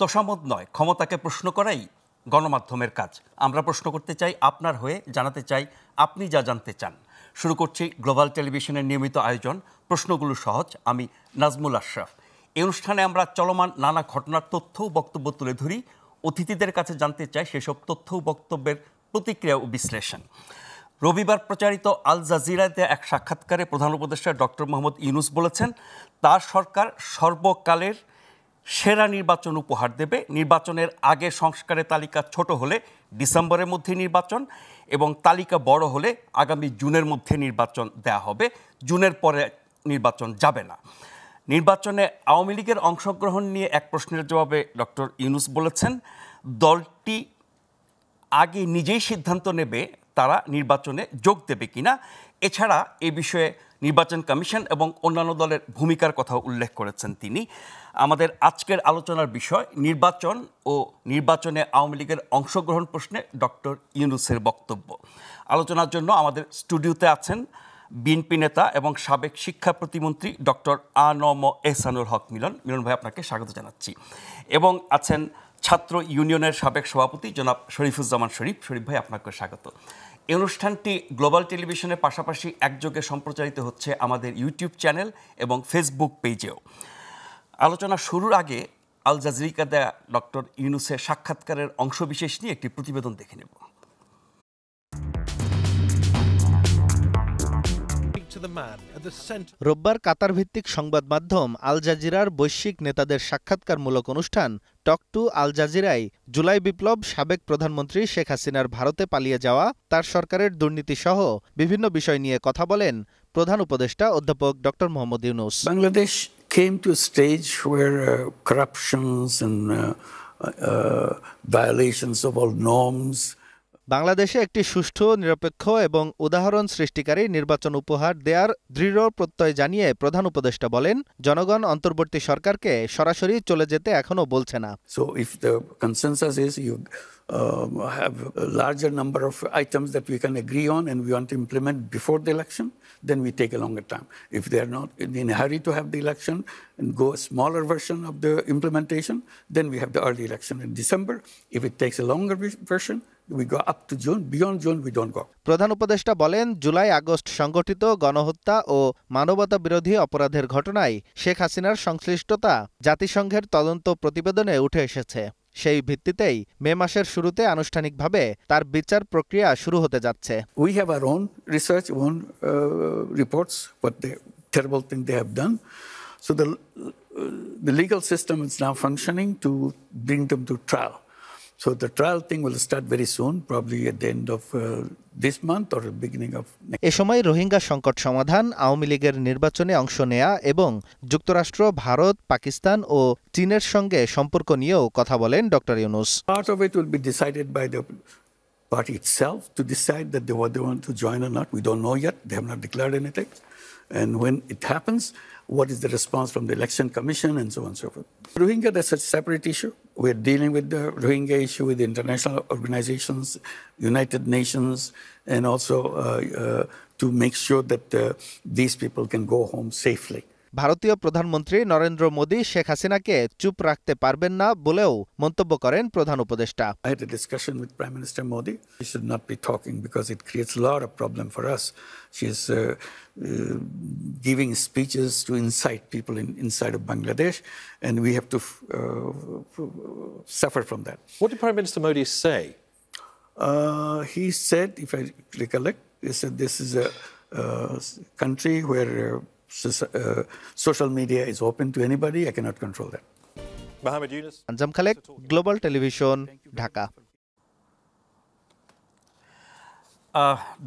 তোষামোদ নয়, ক্ষমতাকে প্রশ্ন করাই গণমাধ্যমের কাজ। আমরা প্রশ্ন করতে চাই আপনার হয়ে, জানাতে চাই আপনি যা জানতে চান। শুরু করছি গ্লোবাল টেলিভিশনের নিয়মিত আয়োজন প্রশ্নগুলো সহজ। আমি নাজমুল আশরাফ। এই অনুষ্ঠানে আমরা চলমান নানা ঘটনার তথ্য ও বক্তব্য তুলে ধরি। অতিথিদের কাছে জানতে চাই সেসব তথ্য ও বক্তব্যের প্রতিক্রিয়া ও বিশ্লেষণ। রবিবার প্রচারিত আল জাজিরাতে এক সাক্ষাৎকারে প্রধান উপদেষ্টা ডক্টর মোহাম্মদ ইউনূস বলেছেন, তার সরকার সর্বকালের সেরা নির্বাচন উপহার দেবে। নির্বাচনের আগে সংস্কারের তালিকা ছোট হলে ডিসেম্বরের মধ্যে নির্বাচন, এবং তালিকা বড় হলে আগামী জুনের মধ্যে নির্বাচন দেয়া হবে। জুনের পরে নির্বাচন যাবে না। নির্বাচনে আওয়ামী লীগের অংশগ্রহণ নিয়ে এক প্রশ্নের জবাবে ডক্টর ইউনূস বলেছেন, দলটি আগে নিজেই সিদ্ধান্ত নেবে তারা নির্বাচনে যোগ দেবে কিনা। এছাড়া এ বিষয়ে নির্বাচন কমিশন এবং অন্যান্য দলের ভূমিকার কথা উল্লেখ করেছেন তিনি। আমাদের আজকের আলোচনার বিষয় নির্বাচন ও নির্বাচনে আওয়ামী লীগের অংশগ্রহণ প্রশ্নে ডক্টর ইউনূসের বক্তব্য। আলোচনার জন্য আমাদের স্টুডিওতে আছেন বিএনপি নেতা এবং সাবেক শিক্ষা প্রতিমন্ত্রী ডক্টর আ.ন.ম এহসানুল হক মিলন। মিলন ভাই, আপনাকে স্বাগত জানাচ্ছি। এবং আছেন ছাত্র ইউনিয়নের সাবেক সভাপতি জনাব শরীফুজ্জামান শরীফ। শরীফ ভাই, আপনাকে স্বাগত। এই অনুষ্ঠানটি গ্লোবাল টেলিভিশনের পাশাপাশি একযোগে সম্প্রচারিত হচ্ছে আমাদের ইউটিউব চ্যানেল এবং ফেসবুক পেজেও। আলোচনা শুরুর আগে আল জাজিরায় দেয়া ডক্টর ইউনূসের সাক্ষাৎকারের অংশবিশেষ নিয়ে একটি প্রতিবেদন দেখে নেব। রোববার কাতার ভিত্তিক সংবাদ মাধ্যম আল জাজিরার বৈশ্বিক নেতাদের সাক্ষাৎকারমূলক অনুষ্ঠান টক টু আল জাজিরায় জুলাই বিপ্লব, সাবেক প্রধানমন্ত্রী শেখ হাসিনার ভারতে পালিয়ে যাওয়া, তার সরকারের দুর্নীতিসহ বিভিন্ন বিষয় নিয়ে কথা বলেন প্রধান উপদেষ্টা অধ্যাপক doctor Mohammad Yunus. Bangladesh came to a stage where corruptions and violations of all norms. বাংলাদেশে একটি সুষ্ঠু, নিরপেক্ষ এবং উদাহরণ সৃষ্টিকারী নির্বাচন উপহার দেওয়ার দৃঢ় প্রত্যয় জানিয়ে প্রধান উপদেষ্টা বলেন, জনগণ অন্তর্বর্তী সরকারকে সরাসরি চলে যেতে এখনো বলছে না। So if the consensus is you have a larger number of items that we can agree on and we want to implement before the election, then we take a longer time. If they are not in a hurry to have the election and go a smaller version of the implementation, then we have the early election in December. If it takes a longer version, we go up to June. Beyond June, we don't go. প্রধান উপদেষ্টা বলেন, July August সংগঠিত গণহত্যা ও মানবতা বিরোধী অপরাধের ঘটনায় শেখ হাসিনার সংশ্লিষ্টতা জাতিসংঘের তদন্ত প্রতিবেদনে উঠে এসেছে। সেই ভিত্তিতেই মে মাসের শুরুতে আনুষ্ঠানিকভাবে তার বিচার প্রক্রিয়া শুরু হতে যাচ্ছে। We have our own research, own reports, what the terrible thing they have done. So the legal system is now functioning to bring them to trial. So the trial thing will start very soon, probably at the end of this month or the beginning of next. এ সময় রোহিঙ্গা সংকট সমাধান, আওয়ামী লীগের নির্বাচনে অংশ নেয়া এবং যুক্তরাষ্ট্র, ভারত, পাকিস্তান ও চীনের সঙ্গে সম্পর্ক নিয়েও কথা বলেন doctor Yunus. Part of it will be decided by the party itself to decide that they want to join or not. We don't know yet. They have not declared anything. And when it happens, what is the response from the election commission and so on and so forth. Rohingya, that's a separate issue. We're dealing with the Rohingya issue with international organizations, United Nations, and also to make sure that these people can go home safely. ভারতীয় প্রধানমন্ত্রী নরেন্দ্র মোদী শেখ হাসিনাকে চুপ রাখতে পারবেন না বলেও মন্তব্য করেন প্রধান উপদেষ্টা। I had a discussion with Prime Minister Modi. He should not be talking because it creates a lot of problem for us. She is giving speeches to incite people inside of Bangladesh, and we have to suffer from that. What did Prime Minister Modi say? He said, if I recollect, he said this is a country where social media is open to anybody. I cannot control that. Mohammed Yunus. Anjam Khalek, global television, Dhaka.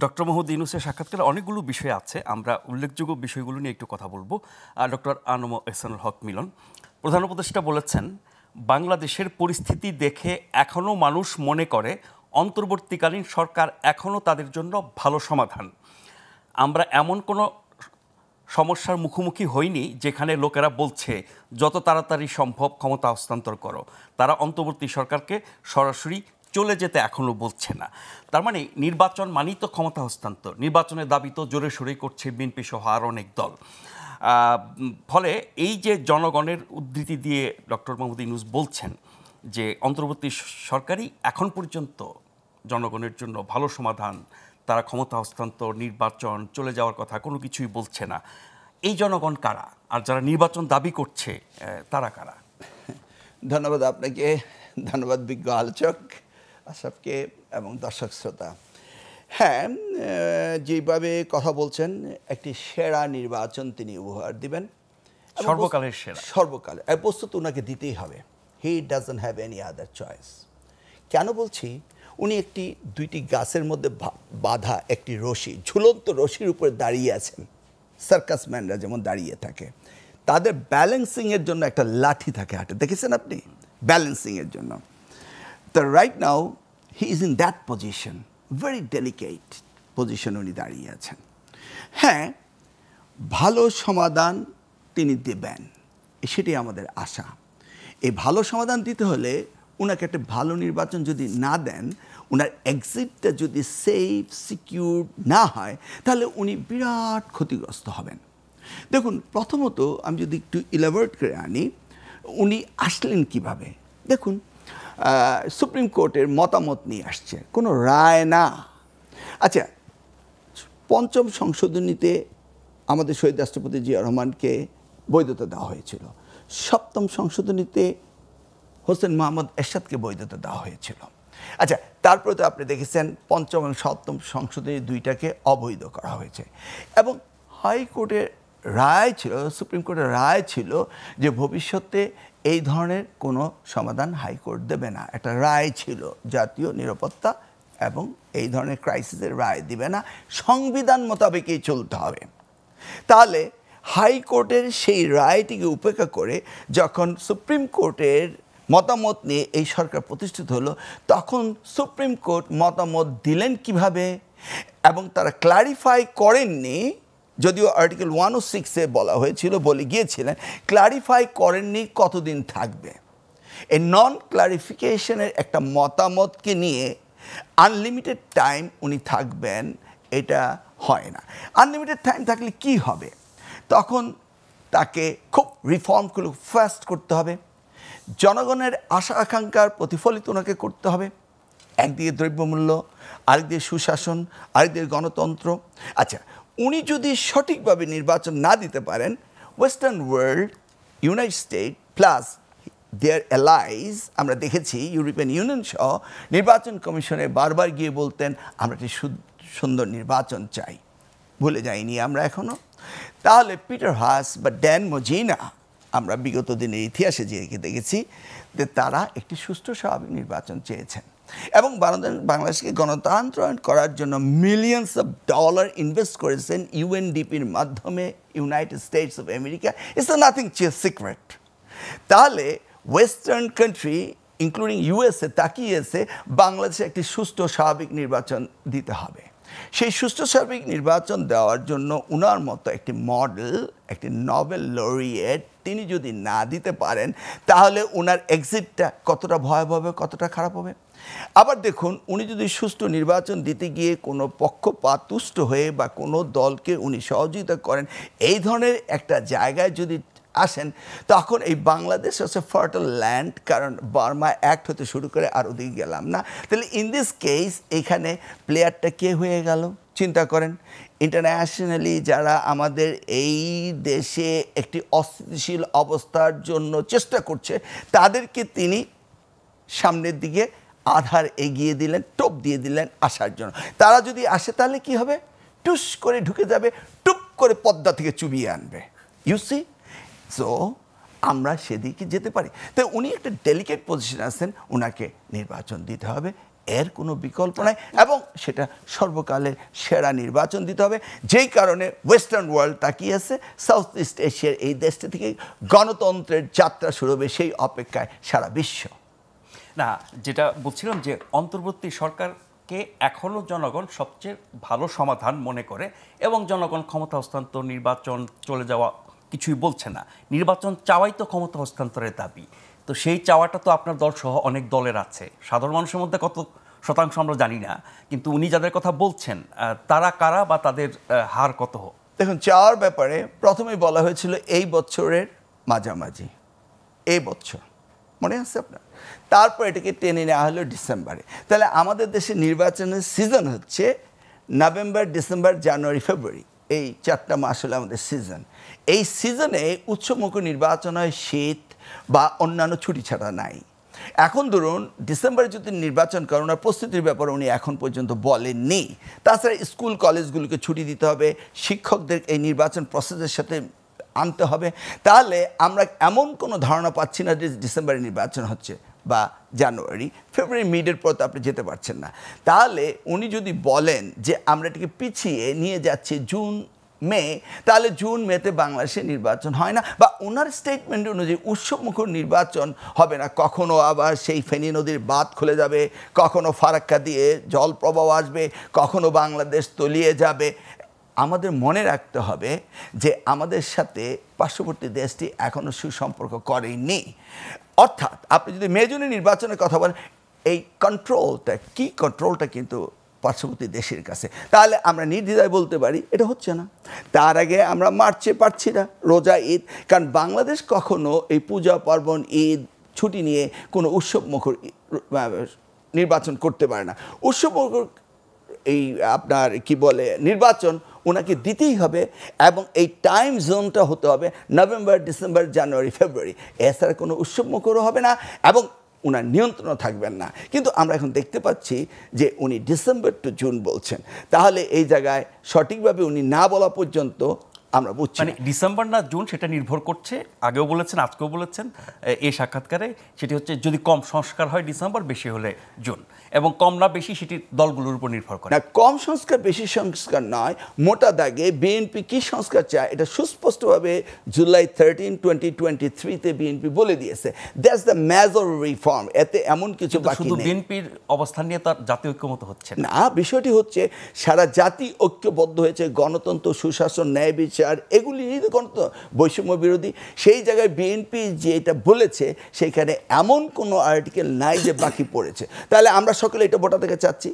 Doctor Mohammad ইউনূসের সাক্ষাৎকারে অনেকগুলো বিষয় আছে, আমরা উল্লেখযোগ্য বিষয়গুলো নিয়ে একটু কথা বলবো। ডক্টর আ.ন.ম এহসানুল হক মিলন, প্রধান উপদেষ্টা বলেছেন, বাংলাদেশের পরিস্থিতি দেখে এখনও মানুষ মনে করে অন্তর্বর্তীকালীন সরকার এখনও তাদের জন্য ভালো সমাধান। আমরা এমন কোনো সমস্যার মুখোমুখি হয়নি যেখানে লোকেরা বলছে যত তাড়াতাড়ি সম্ভব ক্ষমতা হস্তান্তর করো। তারা অন্তর্বর্তী সরকারকে সরাসরি চলে যেতে এখনও বলছে না। তার মানে নির্বাচন মানেই তো ক্ষমতা হস্তান্তর। নির্বাচনের দাবি তো জোরে সোরেই করছে বিএনপি সহ আর অনেক দল। ফলে এই যে জনগণের উদ্ধৃতি দিয়ে ডক্টর মোহাম্মদ ইউনূস বলছেন যে অন্তর্বর্তী সরকারই এখন পর্যন্ত জনগণের জন্য ভালো সমাধান, তারা ক্ষমতা হস্তান্তর, নির্বাচন, চলে যাওয়ার কথা কোনো কিছুই বলছে না। এই জনগণ কারা, আর যারা নির্বাচন দাবি করছে তারা কারা? ধন্যবাদ আপনাকে, ধন্যবাদ বিজ্ঞ আলোচক আশরাফকে এবং দর্শক শ্রোতা। হ্যাঁ, যেভাবে কথা বলছেন একটি সেরা নির্বাচন তিনি উপহার দিবেন, সর্বকালের সেরা, সর্বকালের বস্তুত ওনাকে দিতেই হবে। He doesn't have any other choice. কেন বলছি, উনি একটি দুইটি গাছের মধ্যে বাঁধা একটি রশি, ঝুলন্ত রশির উপরে দাঁড়িয়ে আছেন। সার্কাসম্যানরা যেমন দাঁড়িয়ে থাকে, তাদের ব্যালেন্সিংয়ের জন্য একটা লাঠি থাকে হাতে, দেখেছেন আপনি, ব্যালেন্সিংয়ের জন্য। তো right now he is in that position, very delicate position উনি দাঁড়িয়ে আছেন। হ্যাঁ, ভালো সমাধান তিনি দেবেন, সেটাই আমাদের আশা। এই ভালো সমাধান দিতে হলে ওনাকে একটা ভালো নির্বাচন যদি না দেন, ওনার এক্সিটটা যদি সেফ সিকিউর না হয়, তাহলে উনি বিরাট ক্ষতিগ্রস্ত হবেন। দেখুন, প্রথমত আমি যদি একটু ইলাবোরেট করে আনি, উনি আসলেন কিভাবে। দেখুন, সুপ্রিম কোর্টের মতামত নিয়ে আসছে, কোনো রায় না। আচ্ছা, পঞ্চম সংশোধনীতে আমাদের শহীদ রাষ্ট্রপতি জিয়া রহমানকে বৈধতা দেওয়া হয়েছিল, সপ্তম সংশোধনীতে হোসেন মোহাম্মদ এরশাদকে বৈধতা দেওয়া হয়েছিল। আচ্ছা, তারপরে তো আপনি দেখেছেন পঞ্চম এবং সপ্তম সংশোধনী দুইটাকে অবৈধ করা হয়েছে। এবং হাইকোর্টের রায় ছিল, সুপ্রিম কোর্টের রায় ছিল যে ভবিষ্যতে এই ধরনের কোনো সমাধান হাইকোর্ট দেবে না। একটা রায় ছিল, জাতীয় নিরাপত্তা এবং এই ধরনের ক্রাইসিসের রায় দিবে না, সংবিধান মোতাবেকই চলতে হবে। তাহলে হাইকোর্টের সেই রায়টিকে উপেক্ষা করে যখন সুপ্রিম কোর্টের মতামত নিয়ে এই সরকার প্রতিষ্ঠিত হলো, তখন সুপ্রিম কোর্ট মতামত দিলেন কিভাবে, এবং তারা ক্লারিফাই করেননি, যদিও আর্টিকেল 106-এ বলা হয়েছিল, বলে গিয়েছিলেন, ক্লারিফাই করেননি কতদিন থাকবে। এই নন ক্লারিফিকেশনের একটা মতামতকে নিয়ে আনলিমিটেড টাইম উনি থাকবেন, এটা হয় না। আনলিমিটেড টাইম থাকলে কি হবে, তখন তাকে খুব রিফর্মগুলো ফাস্ট করতে হবে, জনগণের আশা আকাঙ্ক্ষার প্রতিফলিত ওনাকে করতে হবে। একদিকে দ্রব্যমূল্য, আরেকদিকে সুশাসন, আরেকদিকে গণতন্ত্র। আচ্ছা, উনি যদি সঠিকভাবে নির্বাচন না দিতে পারেন, western world, United State plus their allies, আমরা দেখেছি ইউরোপিয়ান ইউনিয়ন সহ নির্বাচন কমিশনে বারবার গিয়ে বলতেন আমরা একটি সুন্দর নির্বাচন চাই, ভুলে যাইনি আমরা এখনও। তাহলে পিটার হাস বা ড্যান মজিনা, আমরা বিগত দিনের ইতিহাসে যে দেখেছি যে তারা একটি সুষ্ঠু স্বাভাবিক নির্বাচন চেয়েছেন, এবং বাংলাদেশকে গণতন্ত্রায়ন করার জন্য মিলিয়ন্স অফ ডলার ইনভেস্ট করেছেন ইউএনডিপির মাধ্যমে, United states of America. It's nothing secret. তাহলে ওয়েস্টার্ন কান্ট্রি ইনক্লুডিং ইউএসএ তাকিয়েছে বাংলাদেশে একটি সুষ্ঠু স্বাভাবিক নির্বাচন দিতে হবে। সেই সুষ্ঠু স্বাভাবিক নির্বাচন দেওয়ার জন্য উনার মতো একটি মডেল, একটি নোবেল লরিয়েট তিনি যদি না দিতে পারেন, তাহলে উনার এক্সিটটা কতটা ভয়াবহ হবে, কতটা খারাপ হবে। আবার দেখুন, উনি যদি সুষ্ঠু নির্বাচন দিতে গিয়ে কোনো পক্ষপাতদুষ্ট হয়ে বা কোনো দলকে উনি সহযোগিতা করেন, এই ধরনের একটা জায়গায় যদি আসেন, তখন এই বাংলাদেশ হচ্ছে ফার্টাইল ল্যান্ড, কারণ বার্মা অ্যাক্ট হতে শুরু করে আর ওদিকে গেলাম না। তাহলে ইন দিস কেস এখানে প্লেয়ারটা কে হয়ে গেল চিন্তা করেন। ইন্টারন্যাশনালি যারা আমাদের এই দেশে একটি অস্থিতিশীল অবস্থার জন্য চেষ্টা করছে, তাদেরকে তিনি সামনের দিকে আধার এগিয়ে দিলেন, টোপ দিয়ে দিলেন আসার জন্য। তারা যদি আসে তাহলে কি হবে, টুস করে ঢুকে যাবে, টুপ করে পদ্মা থেকে চুবিয়ে আনবে। ইউ সি, সো আমরা সেদিকে যেতে পারি। তো উনি একটা ডেলিকেট পজিশনে আছেন, ওনাকে নির্বাচন দিতে হবে, এর কোনো বিকল্প নাই, এবং সেটা সর্বকালের সেরা নির্বাচন দিতে হবে। যেই কারণে ওয়েস্টার্ন ওয়ার্ল্ড তাকিয়ে আছে, সাউথ ইস্ট এশিয়ার এই দেশটা থেকে গণতন্ত্রের যাত্রা শুরু হবে, সেই অপেক্ষায় সারা বিশ্ব। না, যেটা বলছিলাম যে অন্তর্বর্তী সরকারকে এখনও জনগণ সবচেয়ে ভালো সমাধান মনে করে, এবং জনগণ ক্ষমতা হস্তান্তর, নির্বাচন, চলে যাওয়া কিছুই বলছে না। নির্বাচন চাওয়াই তো ক্ষমতা হস্তান্তরের দাবি। তো সেই চাওয়াটা তো আপনার দল সহ অনেক দলের আছে, সাধারণ মানুষের মধ্যে কত শতাংশ আমরা জানি না, কিন্তু উনি যাদের কথা বলছেন তারা কারা বা তাদের হার কত? দেখুন, চাওয়ার ব্যাপারে প্রথমেই বলা হয়েছিল এই বছরের মাঝামাঝি, এই বছর মনে আছে আপনার? তারপর এটাকে টেনে নেওয়া হলো ডিসেম্বরে। তাহলে আমাদের দেশে নির্বাচনের সিজন হচ্ছে নভেম্বর, ডিসেম্বর, জানুয়ারি, ফেব্রুয়ারি, এই 4টা মাস হলো আমাদের সিজন। এই সিজনে উৎসবমুখর নির্বাচন হয় শীত বা অন্যান্য ছুটি ছাড়া নাই। এখন ধরুন ডিসেম্বরে যদি নির্বাচন করেন, ওনার প্রস্তুতির ব্যাপারে উনি এখন পর্যন্ত বলেননি। তাছাড়া স্কুল কলেজগুলোকে ছুটি দিতে হবে, শিক্ষকদের এই নির্বাচন প্রসেসের সাথে আনতে হবে। তাহলে আমরা এমন কোনো ধারণা পাচ্ছি না যে ডিসেম্বরে নির্বাচন হচ্ছে বা জানুয়ারি, ফেব্রুয়ারি মিডের পর তো আপনি যেতে পারছেন না। তাহলে উনি যদি বলেন যে আমরা এটাকে পিছিয়ে নিয়ে যাচ্ছি জুন, মে, তাহলে জুন, মেতে বাংলাদেশে নির্বাচন হয় না, বা ওনার স্টেটমেন্ট অনুযায়ী উৎসবমুখর নির্বাচন হবে না। কখনো আবার সেই ফেনী নদীর বাঁধ খুলে যাবে, কখনো ফারাক্কা দিয়ে জল প্রবাহ আসবে, কখনো বাংলাদেশ তলিয়ে যাবে। আমাদের মনে রাখতে হবে যে আমাদের সাথে পার্শ্ববর্তী দেশটি এখনও সুসম্পর্ক করেনি। অর্থাৎ আপনি যদি মে জুনে নির্বাচনের কথা বলেন, এই কন্ট্রোলটা কিন্তু পার্শ্ববর্তী দেশের কাছে। তাহলে আমরা নির্দ্বিধায় বলতে পারি এটা হচ্ছে না। তার আগে আমরা মার্চে পারছি না, রোজা, ঈদ, কারণ বাংলাদেশ কখনো এই পূজা পার্বণ, ঈদ, ছুটি নিয়ে কোনো উৎসবমুখর নির্বাচন করতে পারে না। উৎসবমুখর এই আপনার কি বলে নির্বাচন ওনাকে দিতেই হবে, এবং এই টাইম জোনটা হতে হবে নভেম্বর, ডিসেম্বর, জানুয়ারি, ফেব্রুয়ারি। এছাড়া কোনো উৎসবমুখরও হবে না এবং ওনার নিয়ন্ত্রণও থাকবেন না। কিন্তু আমরা এখন দেখতে পাচ্ছি যে উনি ডিসেম্বর টু জুন বলছেন। তাহলে এই জায়গায় সঠিকভাবে উনি না বলা পর্যন্ত আমরা বুঝছি মানে ডিসেম্বর না জুন সেটা নির্ভর করছে, আগেও বলেছেন আজকেও বলেছেন এই সাক্ষাৎকারে, সেটি হচ্ছে যদি কম সংস্কার হয় ডিসেম্বর, বেশি হলে জুন, এবং কম না বেশি সেটি দলগুলোর উপর নির্ভর করে। না, কম সংস্কার বেশি সংস্কার নয়, মোটা দাগে বিএনপি কি সংস্কার চায় এটা সুস্পষ্টভাবে জুলাই 13, 2023-তে বিএনপি বলে দিয়েছে। That's the major reform. এতে এমন কিছু বাকি শুধু নেই। বিএনপির অবস্থান নিয়ে তার জাতীয় ঐক্যমত হচ্ছে না। বিষয়টি হচ্ছে সারা জাতি ঐক্যবদ্ধ হয়েছে, গণতন্ত্র, সুশাসন, ন্যায় বিচার, এগুলি নিয়ে গণতন্ত্র, বৈষম্য বিরোধী। সেই জায়গায় বিএনপি যে এটা বলেছে সেখানে এমন কোনো আর্টিকেল নাই যে বাকি পড়েছে। তাহলে আমরা সকলে এটা ভোটা থেকে চাচ্ছি।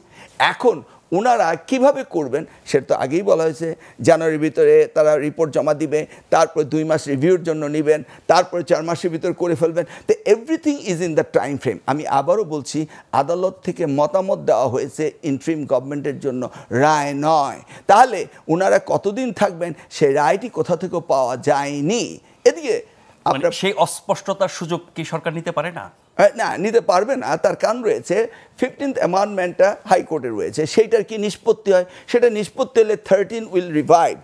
এখন ওনারা কিভাবে করবেন সেটা তো আগেই বলা হয়েছে, জানুয়ারির ভিতরে তারা রিপোর্ট জমা দিবে, তারপর 2 মাস রিভিউর জন্য নেবেন, তারপরে 4 মাসের ভিতরে করে ফেলবেন। তো everything is in the time frame. আমি আবারও বলছি, আদালত থেকে মতামত দেওয়া হয়েছে ইন্টারিম গভর্নমেন্টের জন্য, রায় নয়। তাহলে ওনারা কতদিন থাকবেন সেই রায়টি কোথা থেকে পাওয়া যায়নি। এদিকে মানে সেই অস্পষ্টতার সুযোগ কি সরকার নিতে পারে না? না, নিতে পারবে না। তার কারণ রয়েছে 15th অ্যামেন্ডমেন্টটা হাইকোর্টে রয়েছে, সেইটার কি নিষ্পত্তি হয়, সেটা নিষ্পত্তি হলে 13 উইল রিভাইভ।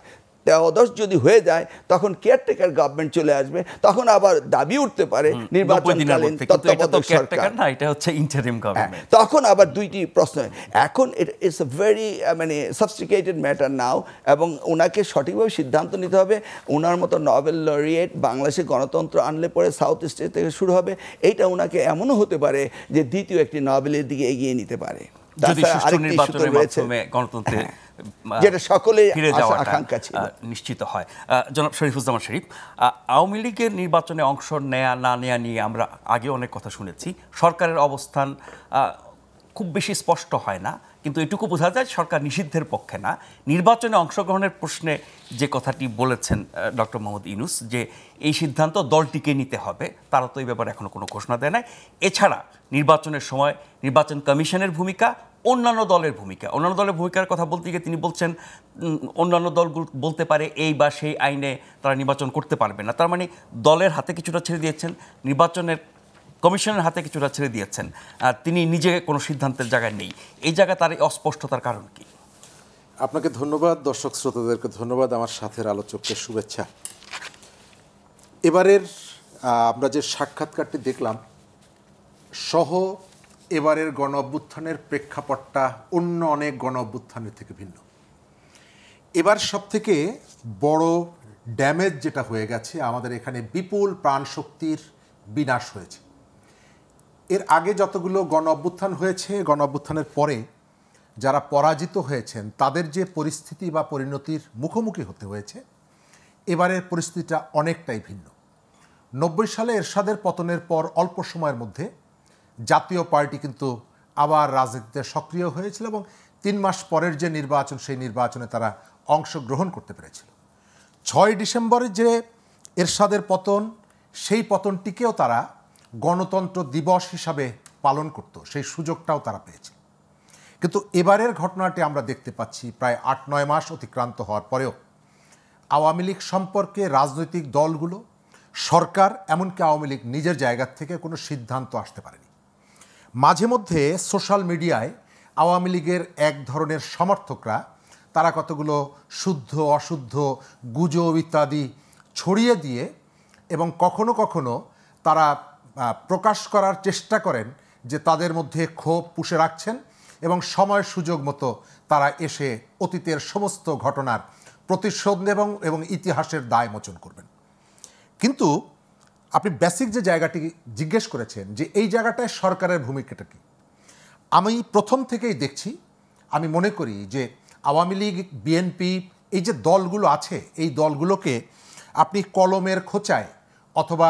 13 যদি হয়ে যায় তখন কেয়ারটেকার গভর্নমেন্ট চলে আসবে, তখন আবার দাবি উঠতে পারে নির্বাচনকালীন তত্ত্বাবধায়ক সরকার, না এটা হচ্ছে ইন্টারিম গভর্নমেন্ট। তখন আবার দুইটি প্রশ্ন। এখন it's a very sophisticated matter now, এবং ওনাকে সঠিকভাবে সিদ্ধান্ত নিতে হবে। ওনার মতো নোবেল লরিয়েট বাংলাদেশে গণতন্ত্র আনলে পরে সাউথ ইস্ট থেকে শুরু হবে। এইটা ওনাকে এমনও হতে পারে যে দ্বিতীয় একটি নোবেলের দিকে এগিয়ে নিতে পারে, যদি সুষ্ঠু নির্বাচনের মাধ্যমে গণতন্ত্রে যেটা সকলেই ফিরে যাওয়ার আকাঙ্ক্ষা ছিল নিশ্চিত হয়। জনাব শরীফুজ্জামান শরীফ, আওয়ামী লীগের নির্বাচনে অংশ নেয়া না নেয়া নিয়ে আমরা আগে অনেক কথা শুনেছি। সরকারের অবস্থান খুব বেশি স্পষ্ট হয় না, কিন্তু এটুকু বোঝা যায় সরকার নিষিদ্ধের পক্ষে না। নির্বাচনে অংশগ্রহণের প্রশ্নে যে কথাটি বলেছেন ডক্টর মোহাম্মদ ইউনূস, যে এই সিদ্ধান্ত দলটিকে নিতে হবে, তারা তো এই ব্যাপারে এখনো কোনো ঘোষণা দেয় নাই। এছাড়া নির্বাচনের সময় নির্বাচন কমিশনের ভূমিকা, অন্যান্য দলের ভূমিকার কথা বলতে গিয়ে তিনি বলছেন অন্যান্য দলগুলো বলতে পারে এই বা সেই আইনে তারা নির্বাচন করতে পারবে না। তার মানে দলের হাতে কিছুটা ছেড়ে দিয়েছেন, নির্বাচনের কমিশনের হাতে কিছুটা ছেড়ে দিয়েছেন, তিনি নিজে কোনো সিদ্ধান্তের জায়গায় নেই। এই জায়গায় তার এই অস্পষ্টতার কারণ কি? আপনাকে ধন্যবাদ, দর্শক শ্রোতাদেরকে ধন্যবাদ, আমার সাথের আলোচককে শুভেচ্ছা। এবারের আমরা যে সাক্ষাৎকারটি দেখলাম সহ এবারের গণ অভ্যুত্থানের প্রেক্ষাপটটা অন্য অনেক গণ অভ্যুত্থানের থেকে ভিন্ন। এবার সবথেকে বড় ড্যামেজ যেটা হয়ে গেছে, আমাদের এখানে বিপুল প্রাণশক্তির বিনাশ হয়েছে। এর আগে যতগুলো গণ অভ্যুত্থান হয়েছে, গণ অভ্যুত্থানের পরে যারা পরাজিত হয়েছেন তাদের যে পরিস্থিতি বা পরিণতির মুখোমুখি হতে হয়েছে, এবারের পরিস্থিতিটা অনেকটাই ভিন্ন। 90 সালে এরশাদের পতনের পর অল্প সময়ের মধ্যে জাতীয় পার্টি কিন্তু আবার রাজনীতিতে সক্রিয় হয়েছিল এবং 3 মাস পরের যে নির্বাচন, সেই নির্বাচনে তারা অংশগ্রহণ করতে পেরেছিল। 6 ডিসেম্বরে যে এরশাদের পতন, সেই পতনটিকেও তারা গণতন্ত্র দিবস হিসাবে পালন করত, সেই সুযোগটাও তারা পেয়েছে। কিন্তু এবারের ঘটনাটি আমরা দেখতে পাচ্ছি প্রায় ৮-৯ মাস অতিক্রান্ত হওয়ার পরেও আওয়ামী লীগ সম্পর্কে রাজনৈতিক দলগুলো, সরকার, এমনকি আওয়ামী লীগ নিজের জায়গা থেকে কোনো সিদ্ধান্ত আসতে পারেনি। মাঝে মধ্যে সোশ্যাল মিডিয়ায় আওয়ামী লীগের এক ধরনের সমর্থকরা তারা কতগুলো শুদ্ধ অশুদ্ধ গুজব ইত্যাদি ছড়িয়ে দিয়ে এবং কখনো কখনো তারা প্রকাশ করার চেষ্টা করেন যে তাদের মধ্যে ক্ষোভ পুষে রাখছেন এবং সময় সুযোগ মতো তারা এসে অতীতের সমস্ত ঘটনার প্রতিশোধ এবং ইতিহাসের দায় মোচন করবেন। কিন্তু আপনি বেসিক যে জায়গাটি জিজ্ঞেস করেছেন যে এই জায়গাটায় সরকারের ভূমিকাটা কী, আমি প্রথম থেকেই দেখছি, আমি মনে করি যে আওয়ামী লীগ, বিএনপি, এই যে দলগুলো আছে, এই দলগুলোকে আপনি কলমের খোঁচায় অথবা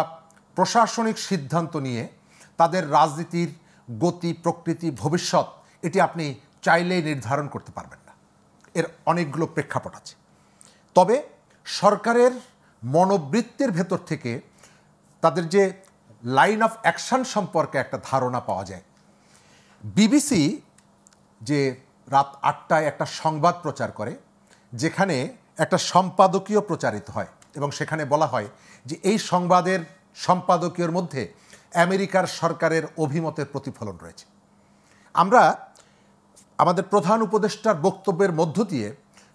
প্রশাসনিক সিদ্ধান্ত নিয়ে তাদের রাজনীতির গতি, প্রকৃতি, ভবিষ্যৎ এটি আপনি চাইলেই নির্ধারণ করতে পারবেন না। এর অনেকগুলো প্রেক্ষাপট আছে। তবে সরকারের মনোবৃত্তির ভেতর থেকে তাদের যে লাইন অফ অ্যাকশন সম্পর্কে একটা ধারণা পাওয়া যায়। বিবিসি যে রাত ৮টায় একটা সংবাদ প্রচার করে, যেখানে একটা সম্পাদকীয় প্রচারিত হয় এবং সেখানে বলা হয় যে এই সংবাদের সম্পাদকীয়র মধ্যে আমেরিকার সরকারের অভিমতের প্রতিফলন রয়েছে। আমরা আমাদের প্রধান উপদেষ্টার বক্তব্যের মধ্য দিয়ে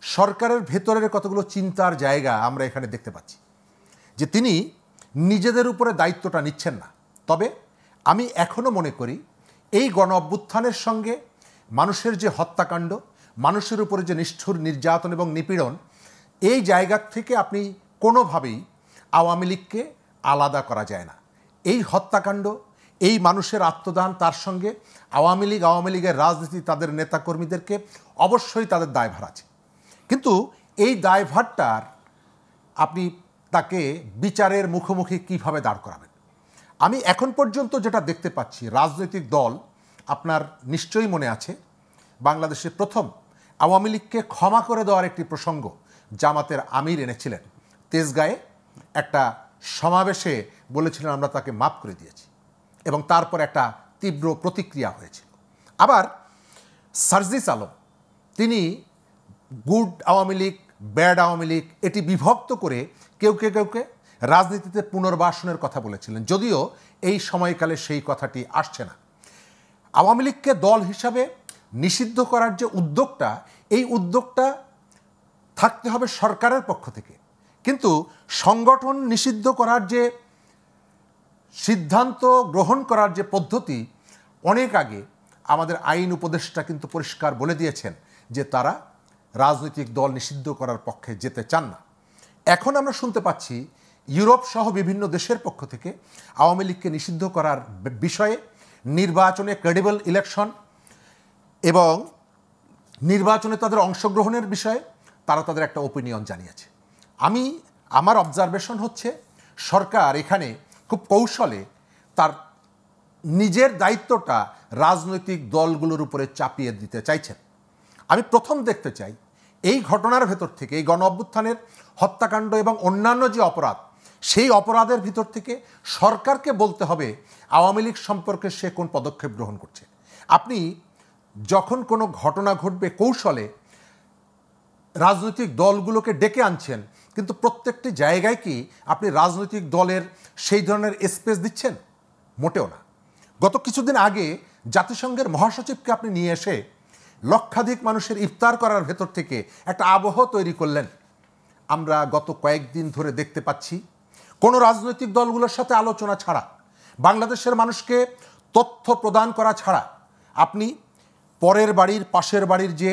সরকারের ভেতরের কতগুলো চিন্তার জায়গা আমরা এখানে দেখতে পাচ্ছি, যে তিনি নিজেদের উপরে দায়িত্বটা নিচ্ছেন না। তবে আমি এখনও মনে করি এই গণ অভ্যুত্থানের সঙ্গে মানুষের যে হত্যাকাণ্ড, মানুষের উপরে যে নিষ্ঠুর নির্যাতন এবং নিপীড়ন, এই জায়গা থেকে আপনি কোনোভাবেই আওয়ামী লীগকে আলাদা করা যায় না। এই হত্যাকাণ্ড, এই মানুষের আত্মদান, তার সঙ্গে আওয়ামী লীগের রাজনীতি, তাদের নেতাকর্মীদেরকে অবশ্যই তাদের দায়ভার আছে। কিন্তু এই দায়ভারটার আপনি তাকে বিচারের মুখোমুখি কিভাবে দাঁড় করাবেন? আমি এখন পর্যন্ত যেটা দেখতে পাচ্ছি, রাজনৈতিক দল, আপনার নিশ্চয়ই মনে আছে বাংলাদেশে প্রথম আওয়ামী লীগকে ক্ষমা করে দেওয়ার একটি প্রসঙ্গ জামাতের আমির এনেছিলেন। তেজগাঁয়ে একটা সমাবেশে বলেছিলেন আমরা তাকে মাফ করে দিয়েছি, এবং তারপর একটা তীব্র প্রতিক্রিয়া হয়েছিল। আবার সার্জিস আলম, তিনি গুড আওয়ামী লীগ, ব্যাড আওয়ামী লীগ এটি বিভক্ত করে কেউকে রাজনীতিতে পুনর্বাসনের কথা বলেছিলেন, যদিও এই সময়কালে সেই কথাটি আসছে না। আওয়ামী লীগকে দল হিসাবে নিষিদ্ধ করার যে উদ্যোগটা, এই উদ্যোগটা থাকতে হবে সরকারের পক্ষ থেকে, কিন্তু সংগঠন নিষিদ্ধ করার যে সিদ্ধান্ত গ্রহণ করার যে পদ্ধতি, অনেক আগে আমাদের আইন উপদেষ্টা কিন্তু পরিষ্কার বলে দিয়েছেন যে তারা রাজনৈতিক দল নিষিদ্ধ করার পক্ষে যেতে চান না। এখন আমরা শুনতে পাচ্ছি ইউরোপ সহ বিভিন্ন দেশের পক্ষ থেকে আওয়ামী লীগকে নিষিদ্ধ করার বিষয়ে নির্বাচনে ক্রেডিবল ইলেকশন এবং নির্বাচনে তাদের অংশগ্রহণের বিষয়ে তারা তাদের একটা ওপিনিয়ন জানিয়েছে। আমার অবজারভেশন হচ্ছে সরকার এখানে খুব কৌশলে তার নিজের দায়িত্বটা রাজনৈতিক দলগুলোর উপরে চাপিয়ে দিতে চাইছেন। আমি প্রথম দেখতে চাই এই ঘটনার ভেতর থেকে, এই গণ অভ্যুত্থানের হত্যাকাণ্ড এবং অন্যান্য যে অপরাধ, সেই অপরাধের ভিতর থেকে সরকারকে বলতে হবে আওয়ামী লীগ সম্পর্কে সে কোন পদক্ষেপ গ্রহণ করছে। আপনি যখন কোনো ঘটনা ঘটবে কৌশলে রাজনৈতিক দলগুলোকে ডেকে আনছেন, কিন্তু প্রত্যেকটি জায়গায় কি আপনি রাজনৈতিক দলের সেই ধরনের স্পেস দিচ্ছেন? মোটেও না। গত কিছুদিন আগে জাতিসংঘের মহাসচিবকে আপনি নিয়ে এসে লক্ষাধিক মানুষের ইফতার করার ভেতর থেকে একটা আবহ তৈরি করলেন। আমরা গত কয়েকদিন ধরে দেখতে পাচ্ছি কোনো রাজনৈতিক দলগুলোর সাথে আলোচনা ছাড়া, বাংলাদেশের মানুষকে তথ্য প্রদান করা ছাড়া আপনি পরের বাড়ির, পাশের বাড়ির যে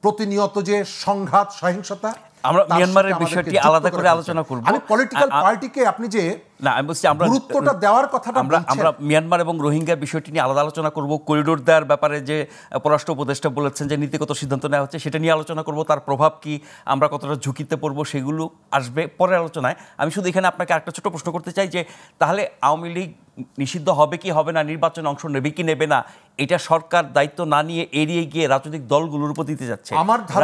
প্রতিনিয়ত যে সংঘাত, সহিংসতা, আমরা মিয়ানমারের বিষয়টি আলাদা করে আলোচনা করব। আমি পলিটিক্যাল পার্টিকে আপনি যে না, আমি বলছি আমরা গুরুত্বটা দেওয়ার কথাটা আমরা মিয়ানমার এবং রোহিঙ্গার বিষয়টি নিয়ে আলাদা আলোচনা করব। করিডোর দেওয়ার ব্যাপারে যে পররাষ্ট্র উপদেষ্টা বলেছেন যে নীতিগত সিদ্ধান্ত নেওয়া হচ্ছে, সেটা নিয়ে আলোচনা করব। তার প্রভাব কি, আমরা কতটা ঝুঁকিতে পড়বো, সেগুলো আসবে পরের আলোচনায়। আমি শুধু এখানে আপনাকে একটা ছোট প্রশ্ন করতে চাই যে তাহলে আওয়ামী লীগ নিষিদ্ধ হবে কি হবে না, নির্বাচনে অংশ নেবে কি নেবে না, এটা সরকার দায়িত্ব না নিয়ে এড়িয়ে গিয়ে রাজনৈতিক দলগুলোর উপর দিতে যাচ্ছে।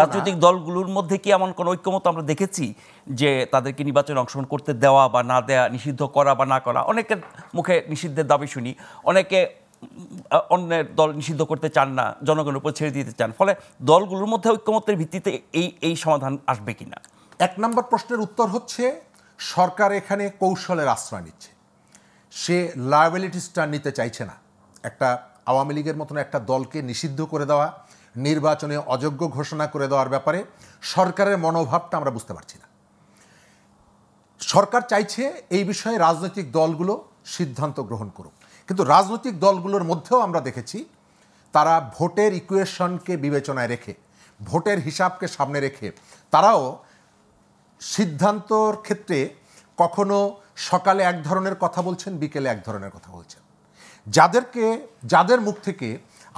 রাজনৈতিক দলগুলোর মধ্যে কি এমন কোনো ঐক্যমত আমরা দেখেছি যে তাদেরকে নির্বাচনে অংশগ্রহণ করতে দেওয়া বা না দেওয়া, নিষিদ্ধ করা বা না করা। অনেকের মুখে নিষিদ্ধের দাবি শুনি, অনেকে অন্যের দল নিষিদ্ধ করতে চান না, জনগণের উপর ছেড়ে দিতে চান। ফলে দলগুলোর মধ্যে ঐক্যমত্যের ভিত্তিতে এই সমাধান আসবে কিনা? 1 নম্বর প্রশ্নের উত্তর হচ্ছে সরকার এখানে কৌশলের আশ্রয় নিচ্ছে, সে লায়াবিলিটিসটা নিতে চাইছে না। একটা আওয়ামী লীগের মতন একটা দলকে নিষিদ্ধ করে দেওয়া, নির্বাচনে অযোগ্য ঘোষণা করে দেওয়ার ব্যাপারে সরকারের মনোভাবটা আমরা বুঝতে পারছি না। সরকার চাইছে এই বিষয়ে রাজনৈতিক দলগুলো সিদ্ধান্ত গ্রহণ করুক, কিন্তু রাজনৈতিক দলগুলোর মধ্যেও আমরা দেখেছি তারা ভোটের ইকুয়েশনকে বিবেচনায় রেখে, ভোটের হিসাবকে সামনে রেখে তারাও সিদ্ধান্তর ক্ষেত্রে কখনো সকালে এক ধরনের কথা বলছেন, বিকেলে এক ধরনের কথা বলছেন। যাদের মুখ থেকে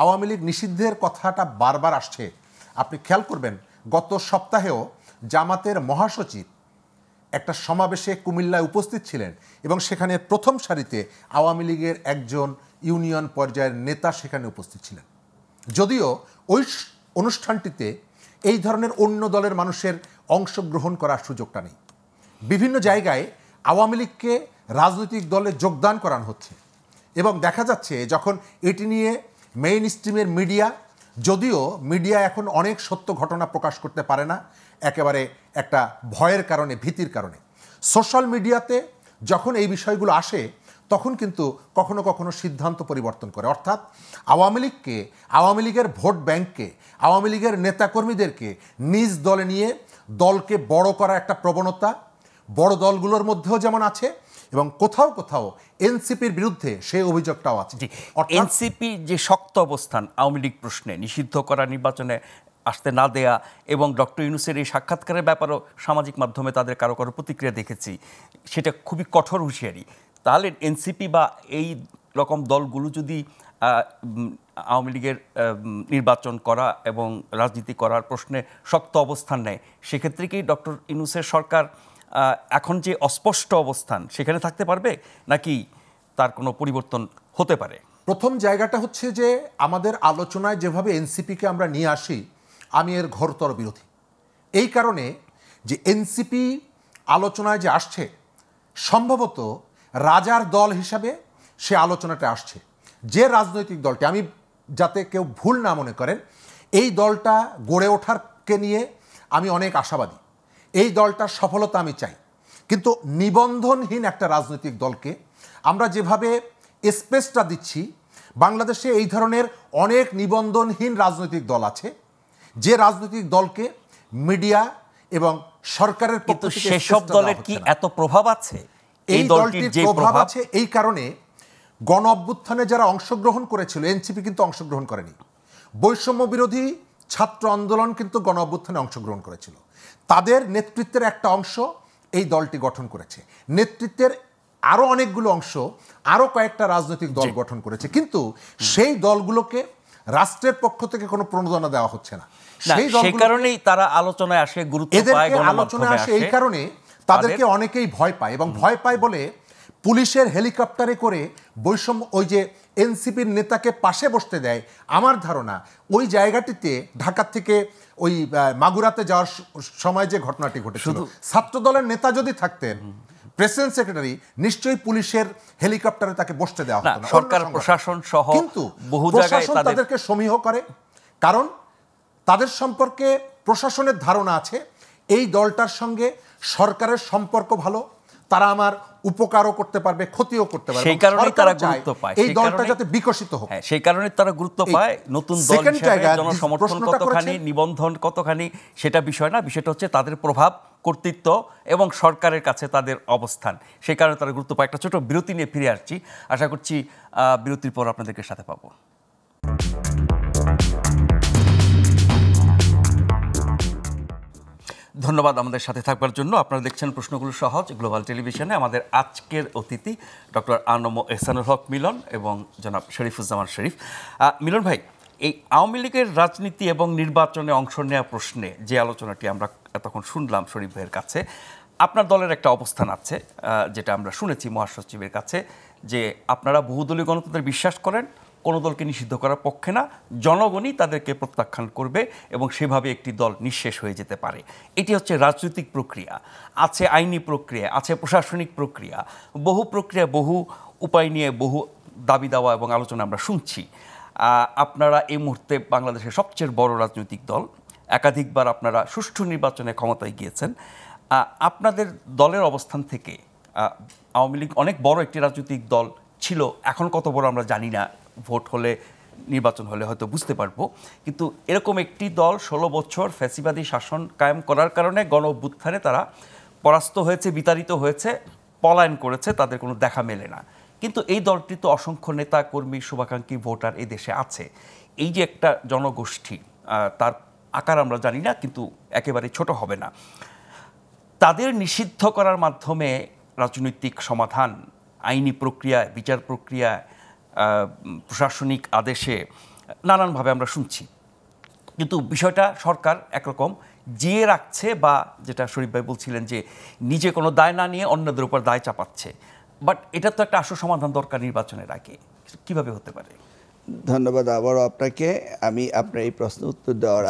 আওয়ামী লীগ নিষিদ্ধের কথাটা বারবার আসছে, আপনি খেয়াল করবেন গত সপ্তাহেও জামাতের মহাসচিব একটা সমাবেশে কুমিল্লায় উপস্থিত ছিলেন এবং সেখানে প্রথম সারিতে আওয়ামী লীগের একজন ইউনিয়ন পর্যায়ের নেতা সেখানে উপস্থিত ছিলেন। যদিও ওই অনুষ্ঠানটিতে এই ধরনের অন্য দলের মানুষের অংশগ্রহণ করার সুযোগটা নেই। বিভিন্ন জায়গায় আওয়ামী লীগকে রাজনৈতিক দলে যোগদান করানো হচ্ছে এবং দেখা যাচ্ছে যখন এটি নিয়ে মেইন স্ট্রিমের মিডিয়া, যদিও মিডিয়া এখন অনেক সত্য ঘটনা প্রকাশ করতে পারে না, একেবারে একটা ভয়ের কারণে, ভীতির কারণে, সোশ্যাল মিডিয়াতে যখন এই বিষয়গুলো আসে তখন কিন্তু কখনো কখনো সিদ্ধান্ত পরিবর্তন করে। অর্থাৎ আওয়ামী লীগকে, আওয়ামী লীগের ভোট ব্যাংককে, আওয়ামী লীগের নেতাকর্মীদেরকে নিজ দলে নিয়ে দলকে বড় করা একটা প্রবণতা বড় দলগুলোর মধ্যেও যেমন আছে এবং কোথাও কোথাও এনসিপির বিরুদ্ধে সেই অভিযোগটাও আছে। এনসিপি যে শক্ত অবস্থান আওয়ামী লীগ প্রশ্নে, নিষিদ্ধ করা, নির্বাচনে আসতে না দেয়া এবং ডক্টর ইউনূসের এই সাক্ষাৎকারের ব্যাপারেও সামাজিক মাধ্যমে তাদের কারো কারো প্রতিক্রিয়া দেখেছি, সেটা খুবই কঠোর হুঁশিয়ারি। তাহলে এনসিপি বা এই রকম দলগুলো যদি আওয়ামী লীগের নির্বাচন করা এবং রাজনীতি করার প্রশ্নে শক্ত অবস্থান নেয়, সেক্ষেত্রে কি ডক্টর ইউনূসের সরকার এখন যে অস্পষ্ট অবস্থান সেখানে থাকতে পারবে, নাকি তার কোনো পরিবর্তন হতে পারে? প্রথম জায়গাটা হচ্ছে যে আমাদের আলোচনায় যেভাবে এনসিপিকে আমরা নিয়ে আসি, আমি এর ঘোরতর বিরোধী। এই কারণে যে এনসিপি আলোচনায় যে আসছে, সম্ভবত রাজার দল হিসাবে সে আলোচনাটা আসছে। যে রাজনৈতিক দলটি, আমি যাতে কেউ ভুল না মনে করেন, এই দলটা গড়ে ওঠারকে নিয়ে আমি অনেক আশাবাদী, এই দলটার সফলতা আমি চাই। কিন্তু নিবন্ধনহীন একটা রাজনৈতিক দলকে আমরা যেভাবে স্পেসটা দিচ্ছি, বাংলাদেশে এই ধরনের অনেক নিবন্ধনহীন রাজনৈতিক দল আছে, যে রাজনৈতিক দলকে মিডিয়া এবং সরকারের পক্ষ থেকে সেসব দলের কি এত প্রভাব আছে? এই দলটির যে প্রভাব আছে, এই কারণে গণ অভ্যুত্থানে যারা অংশগ্রহণ করেছিল, এনসিপি কিন্তু অংশগ্রহণ করেনি। বৈষম্য বিরোধী ছাত্র আন্দোলন কিন্তু গণ অভ্যুত্থানে অংশগ্রহণ করেছিল। তাদের নেতৃত্বের একটা অংশ এই দলটি গঠন করেছে। নেতৃত্বের আরও অনেকগুলো অংশ আরও কয়েকটা রাজনৈতিক দল গঠন করেছে, কিন্তু সেই দলগুলোকে রাষ্ট্রের পক্ষ থেকে কোনো প্রণোদনা দেওয়া হচ্ছে না। সেই কারণেই তারা আলোচনায় আসে, গুরুত্ব পায়, আলোচনায় আসে। এই কারণে তাদেরকে অনেকেই ভয় পায়, এবং ভয় পায় বলে পুলিশের হেলিকপ্টারে করে বৈষম্য, ওই যে এনসিপির নেতাকে পাশে বসতে দেয়। আমার ধারণা ওই জায়গাটিতে ঢাকা থেকে ওই মাগুরাতে যাওয়ার সময় যে ঘটনাটি ঘটেছিল, ছাত্র দলের নেতা যদি থাকতেন, প্রেসিডেন্ট সেক্রেটারি, নিশ্চয়ই পুলিশের হেলিকপ্টারে তাকে বসতে দেওয়া হতো না। সরকার প্রশাসন সহ কিন্তু বহু জায়গায় তাদেরকে সমীহ করে, কারণ তাদের সম্পর্কে প্রশাসনের ধারণা আছে এই দলটার সঙ্গে সরকারের সম্পর্ক ভালো, তারা আমার উপকারও করতে পারবে, ক্ষতিও করতে পারবে। সেই কারণেই তারা গুরুত্ব পায়, এই দলটা যাতে বিকশিত হোক। সেই কারণে তারা গুরুত্ব পায়। নতুন দল হিসেবে জনসমর্থন কতখানি, নিবন্ধন কতখানি, সেটা বিষয় না। বিষয়টা হচ্ছে তাদের প্রভাব, কর্তৃত্ব এবং সরকারের কাছে তাদের অবস্থান। সেই কারণে তারা গুরুত্ব পায়। একটা ছোট বিরতি নিয়ে ফিরে আসছি, আশা করছি বিরতির পর আপনাদেরকে সাথে পাবো। ধন্যবাদ আমাদের সাথে থাকবার জন্য। আপনারা দেখছেন প্রশ্নগুলো সহজ গ্লোবাল টেলিভিশনে। আমাদের আজকের অতিথি ডক্টর আনম এহসানুল হক মিলন এবং জনাব শরীফুজ্জামান শরীফ। মিলন ভাই, এই আওয়ামী লীগের রাজনীতি এবং নির্বাচনে অংশ নেওয়া প্রশ্নে যে আলোচনাটি আমরা এতক্ষণ শুনলাম শরীফ ভাইয়ের কাছে, আপনার দলের একটা অবস্থান আছে যেটা আমরা শুনেছি মহাসচিবের কাছে, যে আপনারা বহুদলীয় গণতন্ত্রে বিশ্বাস করেন, কোনো দলকে নিষিদ্ধ করার পক্ষে না, জনগণই তাদেরকে প্রত্যাখ্যান করবে এবং সেভাবে একটি দল নিঃশেষ হয়ে যেতে পারে। এটি হচ্ছে রাজনৈতিক প্রক্রিয়া। আছে আইনি প্রক্রিয়া, আছে প্রশাসনিক প্রক্রিয়া, বহু প্রক্রিয়া, বহু উপায় নিয়ে বহু দাবি দাওয়া এবং আলোচনা আমরা শুনছি। আপনারা এই মুহূর্তে বাংলাদেশের সবচেয়ে বড় রাজনৈতিক দল, একাধিকবার আপনারা সুষ্ঠু নির্বাচনে ক্ষমতায় গিয়েছেন। আপনাদের দলের অবস্থান থেকে আওয়ামী লীগ অনেক বড় একটি রাজনৈতিক দল ছিল, এখন কত বড় আমরা জানি না, ভোট হলে নির্বাচন হলে হয়তো বুঝতে পারবো। কিন্তু এরকম একটি দল 16 বছর ফ্যাসিবাদী শাসন কায়েম করার কারণে গণ অভ্যুত্থানে তারা পরাস্ত হয়েছে, বিতাড়িত হয়েছে, পলায়ন করেছে, তাদের কোনো দেখা মেলে না। কিন্তু এই দলটি তো অসংখ্য নেতা কর্মী, শুভাকাঙ্ক্ষী, ভোটার এই দেশে আছে। এই যে একটা জনগোষ্ঠী, তার আকার আমরা জানি না, কিন্তু একেবারে ছোট হবে না। তাদের নিষিদ্ধ করার মাধ্যমে রাজনৈতিক সমাধান, আইনি প্রক্রিয়ায়, বিচার প্রক্রিয়ায়, প্রশাসনিক আদেশে নানানভাবে আমরা শুনছি। কিন্তু বিষয়টা সরকার একরকম জিয়ে রাখছে, বা যেটা শরীফ ভাই বলছিলেন যে নিজে কোনো দায় না নিয়ে অন্যদের উপর দায় চাপাচ্ছে। বাট এটা তো একটা আসল সমাধান দরকার নির্বাচনের আগে। কিভাবে হতে পারে? ধন্যবাদ আবারও আপনাকে। আমি আপনার এই প্রশ্ন উত্তর দেওয়ার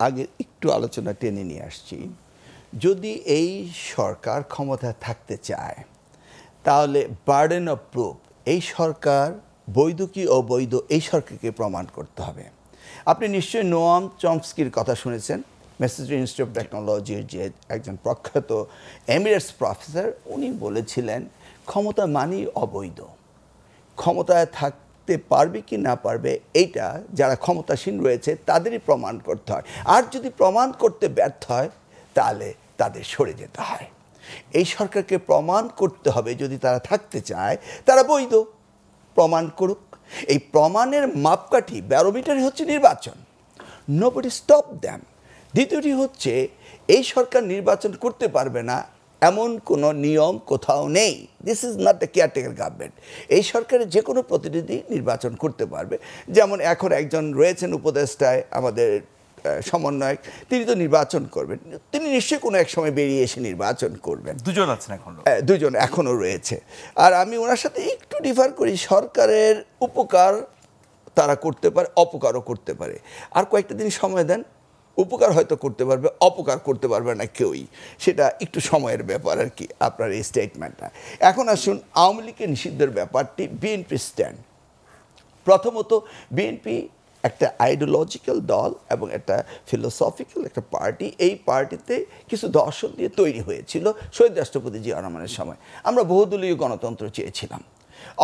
আগে একটু আলোচনা টেনে নিয়ে আসছি। যদি এই সরকার ক্ষমতায় থাকতে চায়, তাহলে বার্ডেন অফ প্রুফ, এই সরকার বৈধ কি অবৈধ, এই সরকারকে প্রমাণ করতে হবে। আপনি নিশ্চয়ই নোয়াম চমস্কির কথা শুনেছেন, ম্যাসাচুসেটস ইনস্টিটিউট অফ টেকনোলজির যে একজন প্রখ্যাত এমিরেটস প্রফেসর। উনি বলেছিলেন ক্ষমতা মানেই অবৈধ। ক্ষমতায় থাকতে পারবে কি না পারবে এইটা যারা ক্ষমতাসীন রয়েছে তাদেরই প্রমাণ করতে হয়। আর যদি প্রমাণ করতে ব্যর্থ হয় তাহলে তাদের সরে যেতে হয়। এই সরকারকে প্রমাণ করতে হবে, যদি তারা থাকতে চায় তারা বৈধ, প্রমাণ করুক। এই প্রমাণের মাপকাঠি, ব্যারোমিটারই হচ্ছে নির্বাচন। Nobody stop them. দ্বিতীয়টি হচ্ছে, এই সরকার নির্বাচন করতে পারবে না এমন কোনো নিয়ম কোথাও নেই। This is not the caretaker government. এই সরকারের যে কোনো প্রতিনিধি নির্বাচন করতে পারবে। যেমন এখন একজন রয়েছেন উপদেষ্টায়, আমাদের সমন্বয়ক, তিনি তো নির্বাচন করবেন, তিনি নিশ্চয়ই কোনো এক সময় বেরিয়ে এসে নির্বাচন করবেন। দুজন আছেন এখন, দুজন এখনও রয়েছে। আর আমি ওনার সাথে একটু ডিফার করি, সরকারের উপকার তারা করতে পারে, অপকারও করতে পারে। আর কয়েকটা দিন সময় দেন, উপকার হয়তো করতে পারবে, অপকার করতে পারবে না কেউই। সেটা একটু সময়ের ব্যাপার আর কি, আপনার এই স্টেটমেন্টটা। এখন আসুন আওয়ামী লীগের নিষিদ্ধের ব্যাপারটি, বিএনপি স্ট্যান্ড। প্রথমত, বিএনপি একটা আইডিওলজিক্যাল দল এবং একটা ফিলোসফিক্যাল একটা পার্টি। এই পার্টিতে কিছু দর্শন দিয়ে তৈরি হয়েছিল শহীদ রাষ্ট্রপতি জিয়া রহমানের সময়। আমরা বহুদলীয় গণতন্ত্র চেয়েছিলাম।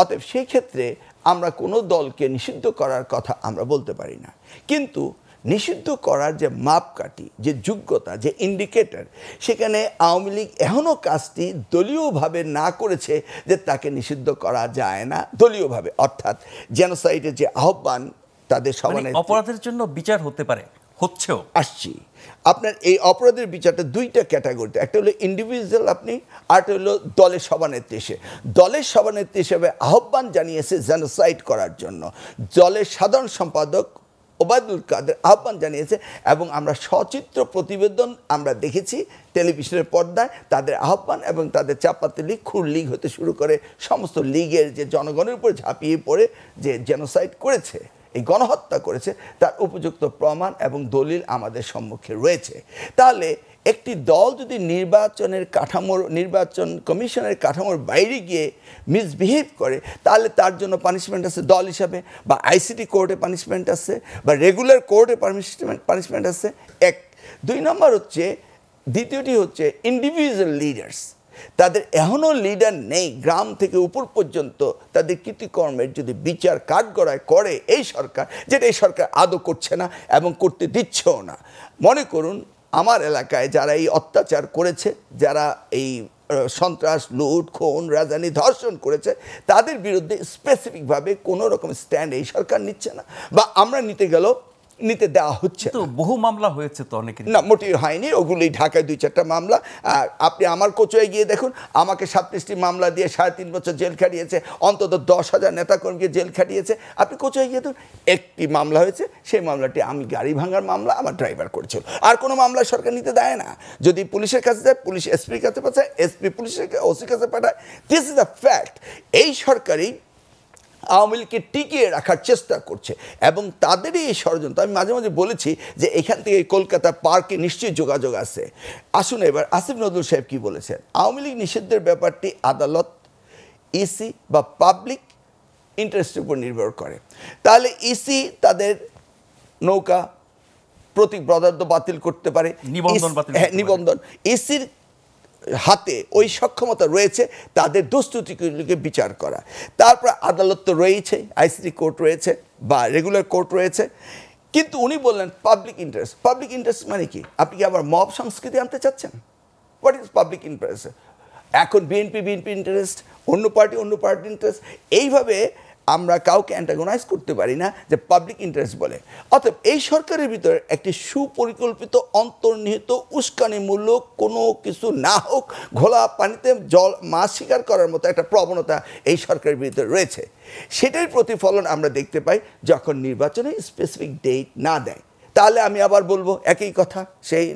অতএব সেই ক্ষেত্রে আমরা কোনো দলকে নিষিদ্ধ করার কথা আমরা বলতে পারি না। কিন্তু নিষিদ্ধ করার যে মাপকাঠি, যে যোগ্যতা, যে ইন্ডিকেটর, সেখানে আওয়ামী লীগ এখনও কাজটি দলীয়ভাবে না করেছে যে তাকে নিষিদ্ধ করা যায় না দলীয়ভাবে। অর্থাৎ জেনোসাইডের যে আহ্বান, তাদের সমানে অপরাধের জন্য বিচার হতে পারে, হচ্ছেও। আসছি, আপনার এই অপরাধের বিচারটা দুইটা ক্যাটাগরিতে, একটা হলো ইন্ডিভিজুয়াল আপনি, আরেকটা হলো দলের সভানেত্রী হিসেবে। দলের সভানেত্রী হিসেবে আহ্বান জানিয়েছে জেনোসাইড করার জন্য, দলের সাধারণ সম্পাদক ওবায়দুল কাদের আহ্বান জানিয়েছে, এবং আমরা সচিত্র প্রতিবেদন আমরা দেখেছি টেলিভিশনের পর্দায় তাদের আহ্বান এবং তাদের চাপাতি লীগ, খুর লীগ হতে শুরু করে সমস্ত লীগের যে জনগণের উপর ঝাঁপিয়ে পড়ে যে জেনোসাইড করেছে, এই গণহত্যা করেছে, তার উপযুক্ত প্রমাণ এবং দলিল আমাদের সম্মুখে রয়েছে। তাহলে একটি দল যদি নির্বাচন কমিশনের কাঠামোর বাইরে গিয়ে মিসবিহেভ করে, তাহলে তার জন্য পানিশমেন্ট আছে দল হিসাবে, বা আইসিটি কোর্টে পানিশমেন্ট আছে, বা রেগুলার কোর্টে পানিশমেন্ট আছে। এক। দুই নম্বর হচ্ছে, দ্বিতীয়টি হচ্ছে ইন্ডিভিজুয়াল লিডার্স। তাদের এখনও লিডার নেই, গ্রাম থেকে উপর পর্যন্ত তাদের কৃতিকর্মের যদি বিচার কাঠগড়ায় করে এই সরকার, যেটা এই সরকার আদৌ করছে না এবং করতে দিচ্ছেও না। মনে করুন আমার এলাকায় যারা এই অত্যাচার করেছে, যারা এই সন্ত্রাস, লুট, খুন, রাজধানী ধর্ষণ করেছে, তাদের বিরুদ্ধে স্পেসিফিকভাবে কোনো রকম স্ট্যান্ড এই সরকার নিচ্ছে না, বা আমরা নিতে দেওয়া হচ্ছে তো বহু মামলা হয়েছে তো অনেকে না, মোটেই হয়নি। ওগুলোই ঢাকায় 2-4টা মামলা। আর আপনি আমার কোচয়ে গিয়ে দেখুন, আমাকে 37টি মামলা দিয়ে 3.5 বছর জেল খাটিয়েছে, অন্তত 10,000 নেতাকর্মীকে জেল খাটিয়েছে। আপনি কোচয়ে গিয়ে দেখুন, একটি মামলা হয়েছে, সেই মামলাটি আমি গাড়ি ভাঙার মামলা, আমার ড্রাইভার করেছিল। আর কোনো মামলা সরকার নিতে দেয় না। যদি পুলিশের কাছে যায়, পুলিশ এসপির কাছে পাঠায়, এসপি পুলিশের ওসির কাছে পাঠায়। This is a fact. এই সরকারই আওয়ামী লীগকে টিকিয়ে রাখার চেষ্টা করছে এবং তাদেরই এই ষড়যন্ত্র। আমি মাঝে মাঝে বলেছি যে এখান থেকে কলকাতা পার্কে নিশ্চয়ই যোগাযোগ আছে। আসুন এবার আসিফ নজরুল সাহেব কি বলেছেন। আওয়ামী লীগ নিষিদ্ধের ব্যাপারটি আদালত, ইসি বা পাবলিক ইন্টারেস্টের উপর নির্ভর করে। তাহলে ইসি তাদের নৌকা প্রতীক বরাদ্দ বাতিল করতে পারে, নিবন্ধন। ইসির হাতে ওই সক্ষমতা রয়েছে তাদের দুষ্কৃতিগুলিকে বিচার করা। তারপর আদালত তো রয়েছে, আইসিটি কোর্ট রয়েছে বা রেগুলার কোর্ট রয়েছে। কিন্তু উনি বললেন পাবলিক ইন্টারেস্ট। পাবলিক ইন্টারেস্ট মানে কি? আপনি কি আবার মব সংস্কৃতি আনতে চাচ্ছেন? What is public interest? এখন বিএনপি ইন্টারেস্ট, অন্য পার্টি ইন্টারেস্ট, এইভাবে আমরা কাউকে অ্যান্টাগোনাইজ করতে পারি না যে পাবলিক ইন্টারেস্ট বলে। অতএব এই সরকারের ভিতরে একটি সুপরিকল্পিত অন্তর্নিহিত উস্কানিমূলক কোনো কিছু না হোক, ঘোলা পানিতে মাছ শিকার করার মতো একটা প্রবণতা এই সরকারের ভিতরে রয়েছে। সেটার প্রতিফলন আমরা দেখতে পাই যখন নির্বাচনে স্পেসিফিক ডেট না দেয়। তাহলে আমি আবার বলবো একই কথা, সেই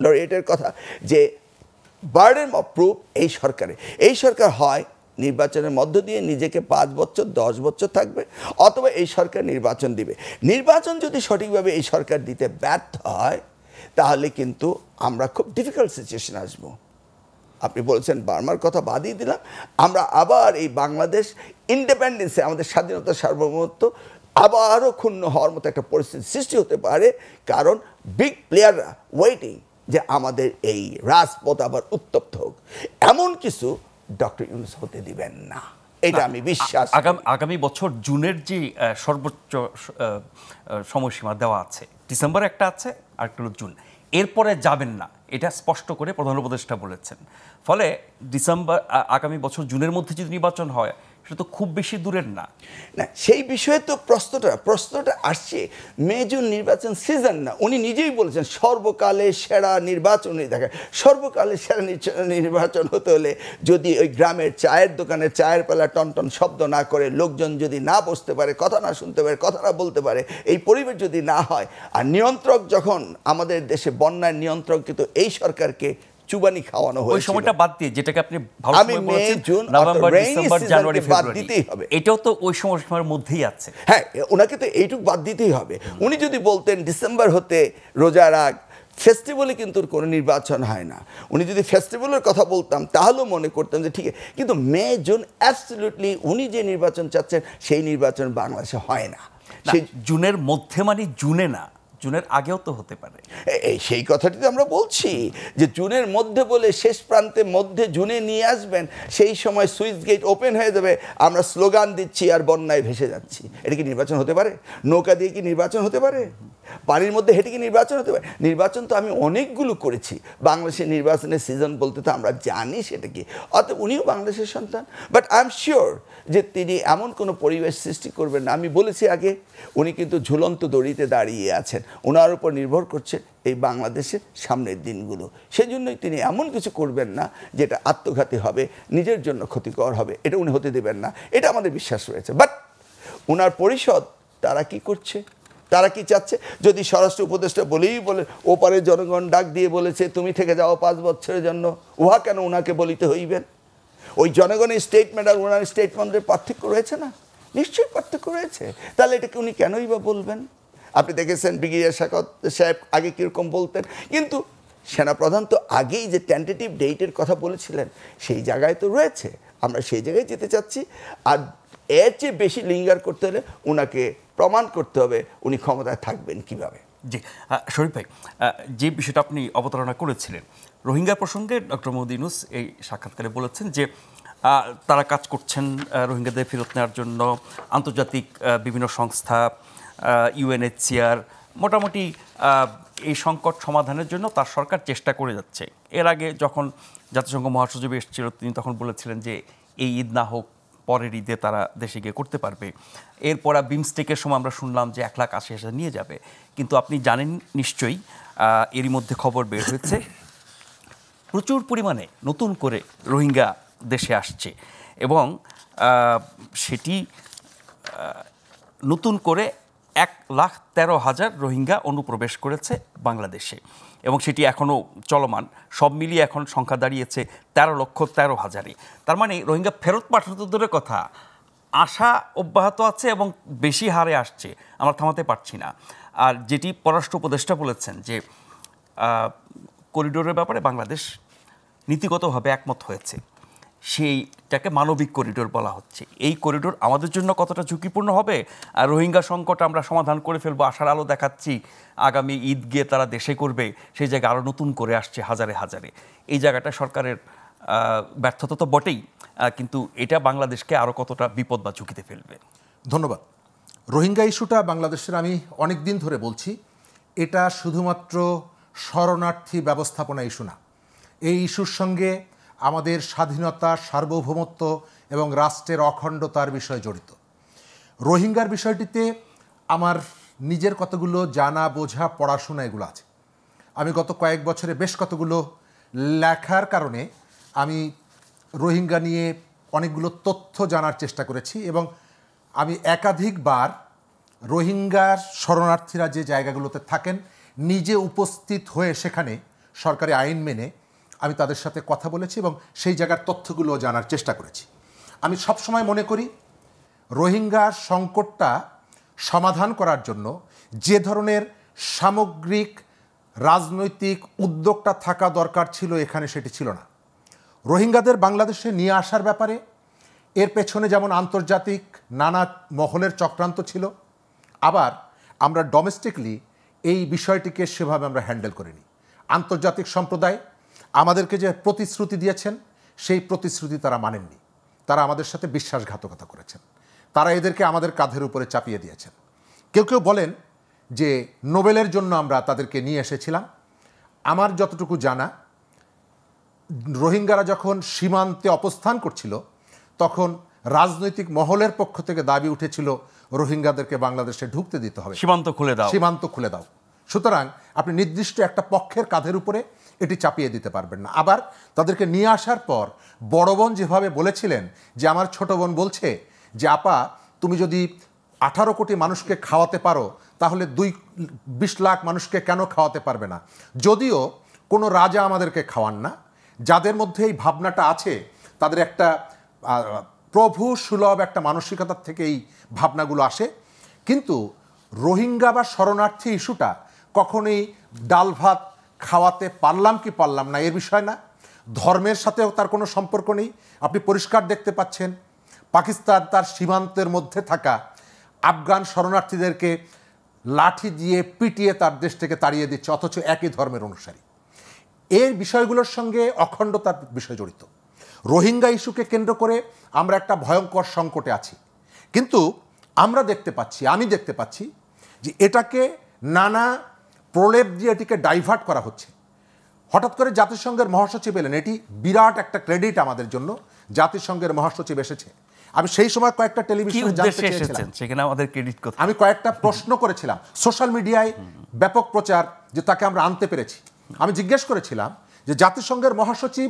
লরিয়েটের কথা, যে বার্ডেন অফ প্রুফ এই সরকার হয় নির্বাচনের মধ্য দিয়ে নিজেকে 5 বছর 10 বছর থাকবে, অথবা এই সরকার নির্বাচন দিবে। নির্বাচন যদি সঠিকভাবে এই সরকার দিতে ব্যর্থ হয় তাহলে কিন্তু আমরা খুব ডিফিকাল্ট সিচুয়েশন আসবো। আপনি বলছেন বার্মার কথা বাদই দিলাম, আমরা আবার এই বাংলাদেশ ইন্ডিপেন্ডেন্সে, আমাদের স্বাধীনতা সার্বভৌমত্ব আবারও ক্ষুণ্ণ হওয়ার মতো একটা পরিস্থিতি সৃষ্টি হতে পারে। কারণ বিগ প্লেয়াররা ওয়েটিং যে আমাদের এই রাজপথ আবার উত্তপ্ত হোক। এমন কিছু ডক্টর ইউনূস হতে দিবেন না, এটা আমি বিশ্বাস। আগামী বছর জুনের যে সর্বোচ্চ সময়সীমা দেওয়া আছে, ডিসেম্বরে একটা আছে আর একটা হলো জুন, এরপরে যাবেন না, এটা স্পষ্ট করে প্রধান উপদেষ্টা বলেছেন। ফলে আগামী বছর জুনের মধ্যে যদি নির্বাচন হয় সেটা তো খুব বেশি দূরের না। না, সেই বিষয়ে তো প্রশ্নটা আসছে। মে জুন নির্বাচন সিজন না, উনি নিজেই বলেছেন সর্বকালে সেরা নির্বাচন দেখা। সর্বকালে সেরা নির্বাচন হতে হলে যদি ওই গ্রামের চায়ের দোকানে চায়ের পেলা টনটন শব্দ না করে, লোকজন যদি না বসতে পারে, কথা না শুনতে পারে, কথা না বলতে পারে, এই পরিবেশ যদি না হয়, আর নিয়ন্ত্রক যখন আমাদের দেশে বন্যার নিয়ন্ত্রক কিন্তু এই সরকারকে চুবানি খাওয়ানো হয়েছিল, ওই সময়টা বাদ দিয়ে যেটাকে আপনি ভালো সময় বলেছেন নভেম্বর ডিসেম্বর জানুয়ারি ফেব্রুয়ারি, এটাও তো ওই সময়সীমার মধ্যেই আছে। হ্যাঁ, ওনাকে তো এইটুকু বাদ দিতেই হবে। উনি যদি বলতেন ডিসেম্বর হতে রোজার আগ, ফেস্টিভ্যালে কিন্তু কোনো নির্বাচন হয় না। উনি যদি ফেস্টিভ্যালের কথা বলতাম তাহলেও মনে করতাম যে ঠিক আছে। কিন্তু মে জুন অ্যাবসলিউটলি উনি যে নির্বাচন চাচ্ছেন সেই নির্বাচন বাংলাদেশে হয় না। সেই জুনের মধ্যে মানে জুনে না, জুনের আগেও তো হতে পারে। সেই কথাটি তো আমরা বলছি যে জুনের মধ্যে বলে শেষ প্রান্তে মধ্যে জুনে নিয়ে আসবেন, সেই সময় সুইচ গেট ওপেন হয়ে যাবে, আমরা স্লোগান দিচ্ছি আর বন্যায় ভেসে যাচ্ছি। এটা কি নির্বাচন হতে পারে? নৌকা দিয়ে কি নির্বাচন হতে পারে? পানির মধ্যে হেঁটে কি নির্বাচন হতে পারে? নির্বাচন তো আমি অনেকগুলো করেছি। বাংলাদেশের নির্বাচনের সিজন বলতে তো আমরা জানি সেটা কি। অতএব উনিও বাংলাদেশের সন্তান, বাট আই এম শিওর যে তিনি এমন কোনো পরিবেশ সৃষ্টি করবেন না। আমি বলেছি আগে, উনি কিন্তু ঝুলন্ত দড়িতে দাঁড়িয়ে আছেন, ওনার উপর নির্ভর করছে এই বাংলাদেশের সামনের দিনগুলো। সেজন্যই তিনি এমন কিছু করবেন না যেটা আত্মঘাতী হবে, নিজের জন্য ক্ষতিকর হবে, এটা উনি হতে দেবেন না, এটা আমাদের বিশ্বাস রয়েছে। বাট ওনার পরিষদ তারা কি করছে, তারা কি চাচ্ছে? যদি স্বরাষ্ট্র উপদেষ্টা বলেই বলে, ওপারে জনগণ ডাক দিয়ে বলেছে তুমি থেকে যাও 5 বছরের জন্য, উহা কেন ওনাকে বলিতে হইবেন? ওই জনগণের স্টেটমেন্ট আর ওনার স্টেটমেন্টের পার্থক্য রয়েছে না? নিশ্চয়ই পার্থক্য রয়েছে। তাহলে এটাকে উনি কেনই বা বলবেন? আপনি দেখেছেন ব্রিগেডিয়ার শাখাওয়াত সাহেব আগে কীরকম বলতেন, কিন্তু সেনাপ্রধান তো আগেই যে টেন্টেটিভ ডেটের কথা বলেছিলেন সেই জায়গায় তো রয়েছে। আমরা সেই জায়গায় যেতে চাচ্ছি। আর এর চেয়ে বেশি লিঙ্গার করতে হলে ওনাকে প্রমাণ করতে হবে উনি ক্ষমতায় থাকবেন কিভাবে। জি শরীফ ভাই, যে বিষয়টা আপনি অবতারণা করেছিলেন রোহিঙ্গা প্রসঙ্গে, ডক্টর মোহাম্মদ ইউনূস এই সাক্ষাৎকারে বলেছেন যে তারা কাজ করছেন রোহিঙ্গাদের ফেরত নেওয়ার জন্য। আন্তর্জাতিক বিভিন্ন সংস্থা, ইউএনএইচসিআর মোটামুটি এই সংকট সমাধানের জন্য তার সরকার চেষ্টা করে যাচ্ছে। এর আগে যখন জাতিসংঘ মহাসচিব এসেছিল তিনি তখন বলেছিলেন যে এই ঈদ না হোক পরের ঈদে তারা দেশে গিয়ে করতে পারবে। এরপর বিমস্টেকের সময় আমরা শুনলাম যে 1,80,000 নিয়ে যাবে। কিন্তু আপনি জানেন নিশ্চয়ই এরই মধ্যে খবর বের হয়েছে প্রচুর পরিমাণে নতুন করে রোহিঙ্গা দেশে আসছে এবং সেটি নতুন করে 1,13,000 রোহিঙ্গা অনুপ্রবেশ করেছে বাংলাদেশে এবং সেটি এখনও চলমান। সব মিলিয়ে এখন সংখ্যা দাঁড়িয়েছে 13,13,000-এ। তার মানে রোহিঙ্গা ফেরত পাঠানোর দূরের কথা, আশা অব্যাহত আছে এবং বেশি হারে আসছে, আমরা থামাতে পারছি না। আর যেটি পররাষ্ট্র উপদেষ্টা বলেছেন যে করিডোরের ব্যাপারে বাংলাদেশ নীতিগতভাবে একমত হয়েছে, সেইটাকে মানবিক করিডোর বলা হচ্ছে। এই করিডোর আমাদের জন্য কতটা ঝুঁকিপূর্ণ হবে, আর রোহিঙ্গা সংকট আমরা সমাধান করে ফেলবো, আশার আলো দেখাচ্ছি, আগামী ঈদ গিয়ে তারা দেশে করবে, সেই জায়গায় আরও নতুন করে আসছে হাজারে হাজারে। এই জায়গাটা সরকারের ব্যর্থতা তো বটেই, কিন্তু এটা বাংলাদেশকে আরও কতটা বিপদ বা ঝুঁকিতে ফেলবে? ধন্যবাদ। রোহিঙ্গা ইস্যুটা বাংলাদেশের, আমি অনেক দিন ধরে বলছি, এটা শুধুমাত্র শরণার্থী ব্যবস্থাপনা ইস্যু না। এই ইস্যুর সঙ্গে আমাদের স্বাধীনতা, সার্বভৌমত্ব এবং রাষ্ট্রের অখণ্ডতার বিষয় জড়িত। রোহিঙ্গার বিষয়টিতে আমার নিজের কতগুলো জানা, বোঝা, পড়াশোনা এগুলো আছে। আমি গত কয়েক বছরে বেশ কতগুলো লেখার কারণে আমি রোহিঙ্গা নিয়ে অনেকগুলো তথ্য জানার চেষ্টা করেছি, এবং আমি একাধিকবার রোহিঙ্গার শরণার্থীরা যে জায়গাগুলোতে থাকেন নিজে উপস্থিত হয়ে সেখানে সরকারি আইন মেনে আমি তাদের সাথে কথা বলেছি এবং সেই জায়গার তথ্যগুলো জানার চেষ্টা করেছি। আমি সবসময় মনে করি রোহিঙ্গার সংকটটা সমাধান করার জন্য যে ধরনের সামগ্রিক রাজনৈতিক উদ্যোগটা থাকা দরকার ছিল, এখানে সেটি ছিল না। রোহিঙ্গাদের বাংলাদেশে নিয়ে আসার ব্যাপারে এর পেছনে যেমন আন্তর্জাতিক নানা মহলের চক্রান্ত ছিল, আবার আমরা ডোমেস্টিকলি এই বিষয়টিকে সেভাবে আমরা হ্যান্ডেল করিনি। আন্তর্জাতিক সম্প্রদায় আমাদেরকে যে প্রতিশ্রুতি দিয়েছেন সেই প্রতিশ্রুতি তারা মানেননি। তারা আমাদের সাথে বিশ্বাসঘাতকতা করেছেন, তারা এদেরকে আমাদের কাঁধের উপরে চাপিয়ে দিয়েছেন। কেউ কেউ বলেন যে নোবেলের জন্য আমরা তাদেরকে নিয়ে এসেছিলাম। আমার যতটুকু জানা, রোহিঙ্গারা যখন সীমান্তে অবস্থান করছিল তখন রাজনৈতিক মহলের পক্ষ থেকে দাবি উঠেছিল রোহিঙ্গাদেরকে বাংলাদেশে ঢুকতে দিতে হবে, সীমান্ত খুলে দাও, সীমান্ত খুলে দাও। সুতরাং আপনি নির্দিষ্ট একটা পক্ষের কাঁধের উপরে এটি চাপিয়ে দিতে পারবেন না। আবার তাদেরকে নিয়ে আসার পর বড় বোন যেভাবে বলেছিলেন যে আমার ছোট বোন বলছে যে আপা তুমি যদি 18 কোটি মানুষকে খাওয়াতে পারো তাহলে 20 লাখ মানুষকে কেন খাওয়াতে পারবে না? যদিও কোনো রাজা আমাদেরকে খাওয়ান না, যাদের মধ্যে এই ভাবনাটা আছে তাদের একটা প্রভু সুলভ একটা মানসিকতার থেকে এই ভাবনাগুলো আসে। কিন্তু রোহিঙ্গা বা শরণার্থী ইস্যুটা কখনোই ডাল ভাত খাওয়াতে পারলাম কি পারলাম না এর বিষয় না, ধর্মের সাথেও তার কোনো সম্পর্ক নেই। আপনি পরিষ্কার দেখতে পাচ্ছেন পাকিস্তান তার সীমান্তের মধ্যে থাকা আফগান শরণার্থীদেরকে লাঠি দিয়ে পিটিয়ে তার দেশ থেকে তাড়িয়ে দিচ্ছে, অথচ একই ধর্মের অনুসারী। এই বিষয়গুলোর সঙ্গে অখণ্ডতার বিষয় জড়িত। রোহিঙ্গা ইস্যুকে কেন্দ্র করে আমরা একটা ভয়ঙ্কর সংকটে আছি, কিন্তু আমরা দেখতে পাচ্ছি, আমি দেখতে পাচ্ছি যে এটাকে নানা প্রলেপ দিয়ে এটিকে ডাইভার্ট করা হচ্ছে। হঠাৎ করে জাতিসংঘের মহাসচিব এলেন, এটি বিরাট একটা ক্রেডিট আমাদের জন্য, জাতিসংঘের মহাসচিব এসেছে। আমি সেই সময় কয়েকটা টেলিভিশনে জানতে চেয়েছিলাম, সেখানে আমাদের ক্রেডিট কোথায়? আমি কয়েকটা প্রশ্ন করেছিলাম, সোশ্যাল মিডিয়ায় ব্যাপক প্রচার যে তাকে আমরা আনতে পেরেছি। আমি জিজ্ঞেস করেছিলাম যে জাতিসংঘের মহাসচিব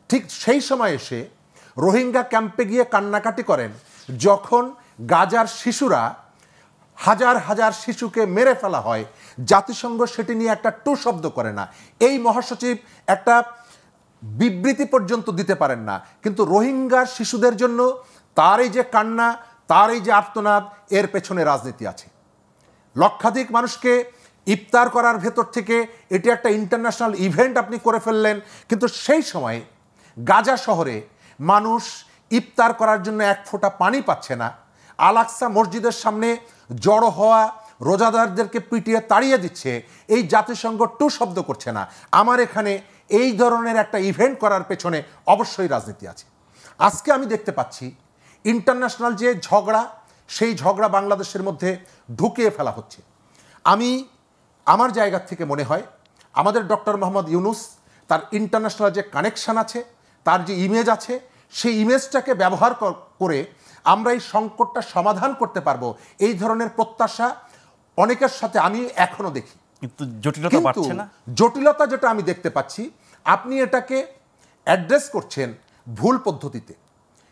ঠিক সেই সময় এসে রোহিঙ্গা ক্যাম্পে গিয়ে কান্নাকাটি করেন যখন গাজার শিশুরা হাজার হাজার শিশুকে মেরে ফেলা হয়, জাতিসংঘ সেটি নিয়ে একটা টু শব্দ করে না। এই মহাসচিব একটা বিবৃতি পর্যন্ত দিতে পারেন না, কিন্তু রোহিঙ্গার শিশুদের জন্য তার এই যে কান্না, তার এই যে আর্তনাদ, এর পেছনে রাজনীতি আছে। লক্ষাধিক মানুষকে ইফতার করার ভেতর থেকে এটি একটা ইন্টারন্যাশনাল ইভেন্ট আপনি করে ফেললেন, কিন্তু সেই সময়ে গাজা শহরে মানুষ ইফতার করার জন্য এক ফোঁটা পানি পাচ্ছে না। আল আকসা মসজিদের সামনে জড়ো হওয়া রোজাদারদেরকে পিটিয়ে তাড়িয়ে দিচ্ছে, এই জাতিসংঘ টু শব্দ করছে না। আমার এখানে এই ধরনের একটা ইভেন্ট করার পেছনে অবশ্যই রাজনীতি আছে। আজকে আমি দেখতে পাচ্ছি ইন্টারন্যাশনাল যে ঝগড়া, সেই ঝগড়া বাংলাদেশের মধ্যে ঢুকিয়ে ফেলা হচ্ছে। আমি আমার জায়গা থেকে মনে হয় আমাদের ডক্টর মোহাম্মদ ইউনুস তার ইন্টারন্যাশনাল যে কানেকশন আছে, তার যে ইমেজ আছে, সেই ইমেজটাকে ব্যবহার করে আমরা এই সংকটটা সমাধান করতে পারবো, এই ধরনের প্রত্যাশা অনেকের সাথে আমি এখনো দেখি। কিন্তু জটিলতা বাড়ছে না। জটিলতা যেটা আমি দেখতে পাচ্ছি, আপনি এটাকে অ্যাড্রেস করছেন ভুল পদ্ধতিতে।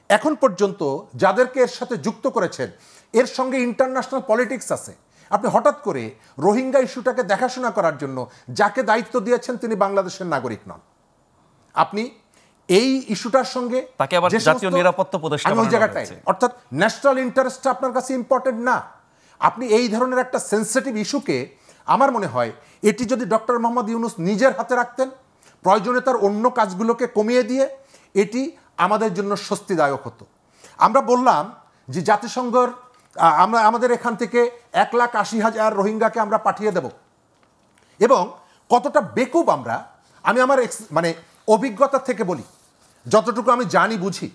এখন পর্যন্ত যাদেরকে এর সাথে যুক্ত করেছেন, এর সঙ্গে ইন্টারন্যাশনাল পলিটিক্স আছে। আপনি হঠাৎ করে রোহিঙ্গা ইস্যুটাকে দেখাশোনা করার জন্য যাকে দায়িত্ব দিয়েছেন তিনি বাংলাদেশের নাগরিক নন। আপনি এই ইস্যুটার সঙ্গে তাকে আবার যে জাতীয় সমস্ত- নিরাপত্তা উপদেষ্টা আমি ওই বানানো জায়গাটায় হয়েছে। অর্থাৎ ন্যাশনাল ইন্টারেস্টটা আপনার কাছে ইম্পর্টেন্ট না। আপনি এই ধরনের একটা সেন্সিটিভ ইস্যুকে, আমার মনে হয় এটি যদি ডক্টর মোহাম্মদ ইউনূস নিজের হাতে রাখতেন, প্রয়োজনে তার অন্য কাজগুলোকে কমিয়ে দিয়ে, এটি আমাদের জন্য স্বস্তিদায়ক হতো। আমরা বললাম যে জাতিসংঘের আমরা আমাদের এখান থেকে 1,80,000 রোহিঙ্গাকে আমরা পাঠিয়ে দেব, এবং কতটা বেকুব আমরা, আমি আমার মানে অভিজ্ঞতা থেকে বলি, যতটুকু আমি জানি বুঝি,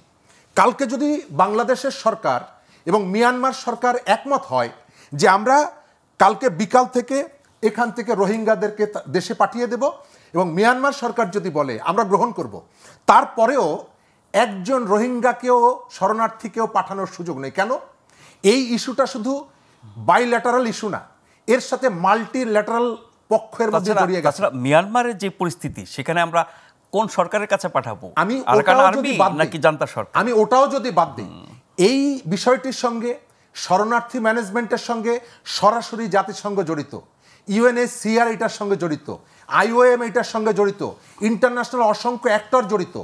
কালকে যদি বাংলাদেশের সরকার এবং মিয়ানমার সরকার একমত হয় যে আমরা কালকে বিকাল থেকে এখান থেকে রোহিঙ্গাদেরকে দেশে পাঠিয়ে দেব, এবং মিয়ানমার সরকার যদি বলে আমরা গ্রহণ করব, তারপরেও একজন রোহিঙ্গাকেও শরণার্থীকেও পাঠানোর সুযোগ নেই। কেন? এই ইস্যুটা শুধু বাইল্যাটারাল ইস্যু না, এর সাথে মাল্টিল্যাটারাল পক্ষের মধ্যে জড়িয়ে গেছে। তাছাড়া মিয়ানমারের যে পরিস্থিতি, সেখানে আমরা কোন সরকারের কাছে পাঠাবো? আমি আরাকান ওটাও আর্মি যদি বাদ দিই, নাকি জান্তা সরকার? আমি ওটাও যদি বাদ দিই, এই বিষয়টির সঙ্গে শরণার্থী ম্যানেজমেন্টের সঙ্গে সরাসরি জাতিসংঘ জড়িত, ইউএনএইচসিআর এটার সঙ্গে জড়িত, আইওএম এটার সঙ্গে জড়িত, ইন্টারন্যাশনাল অসংখ্য অ্যাক্টর জড়িত।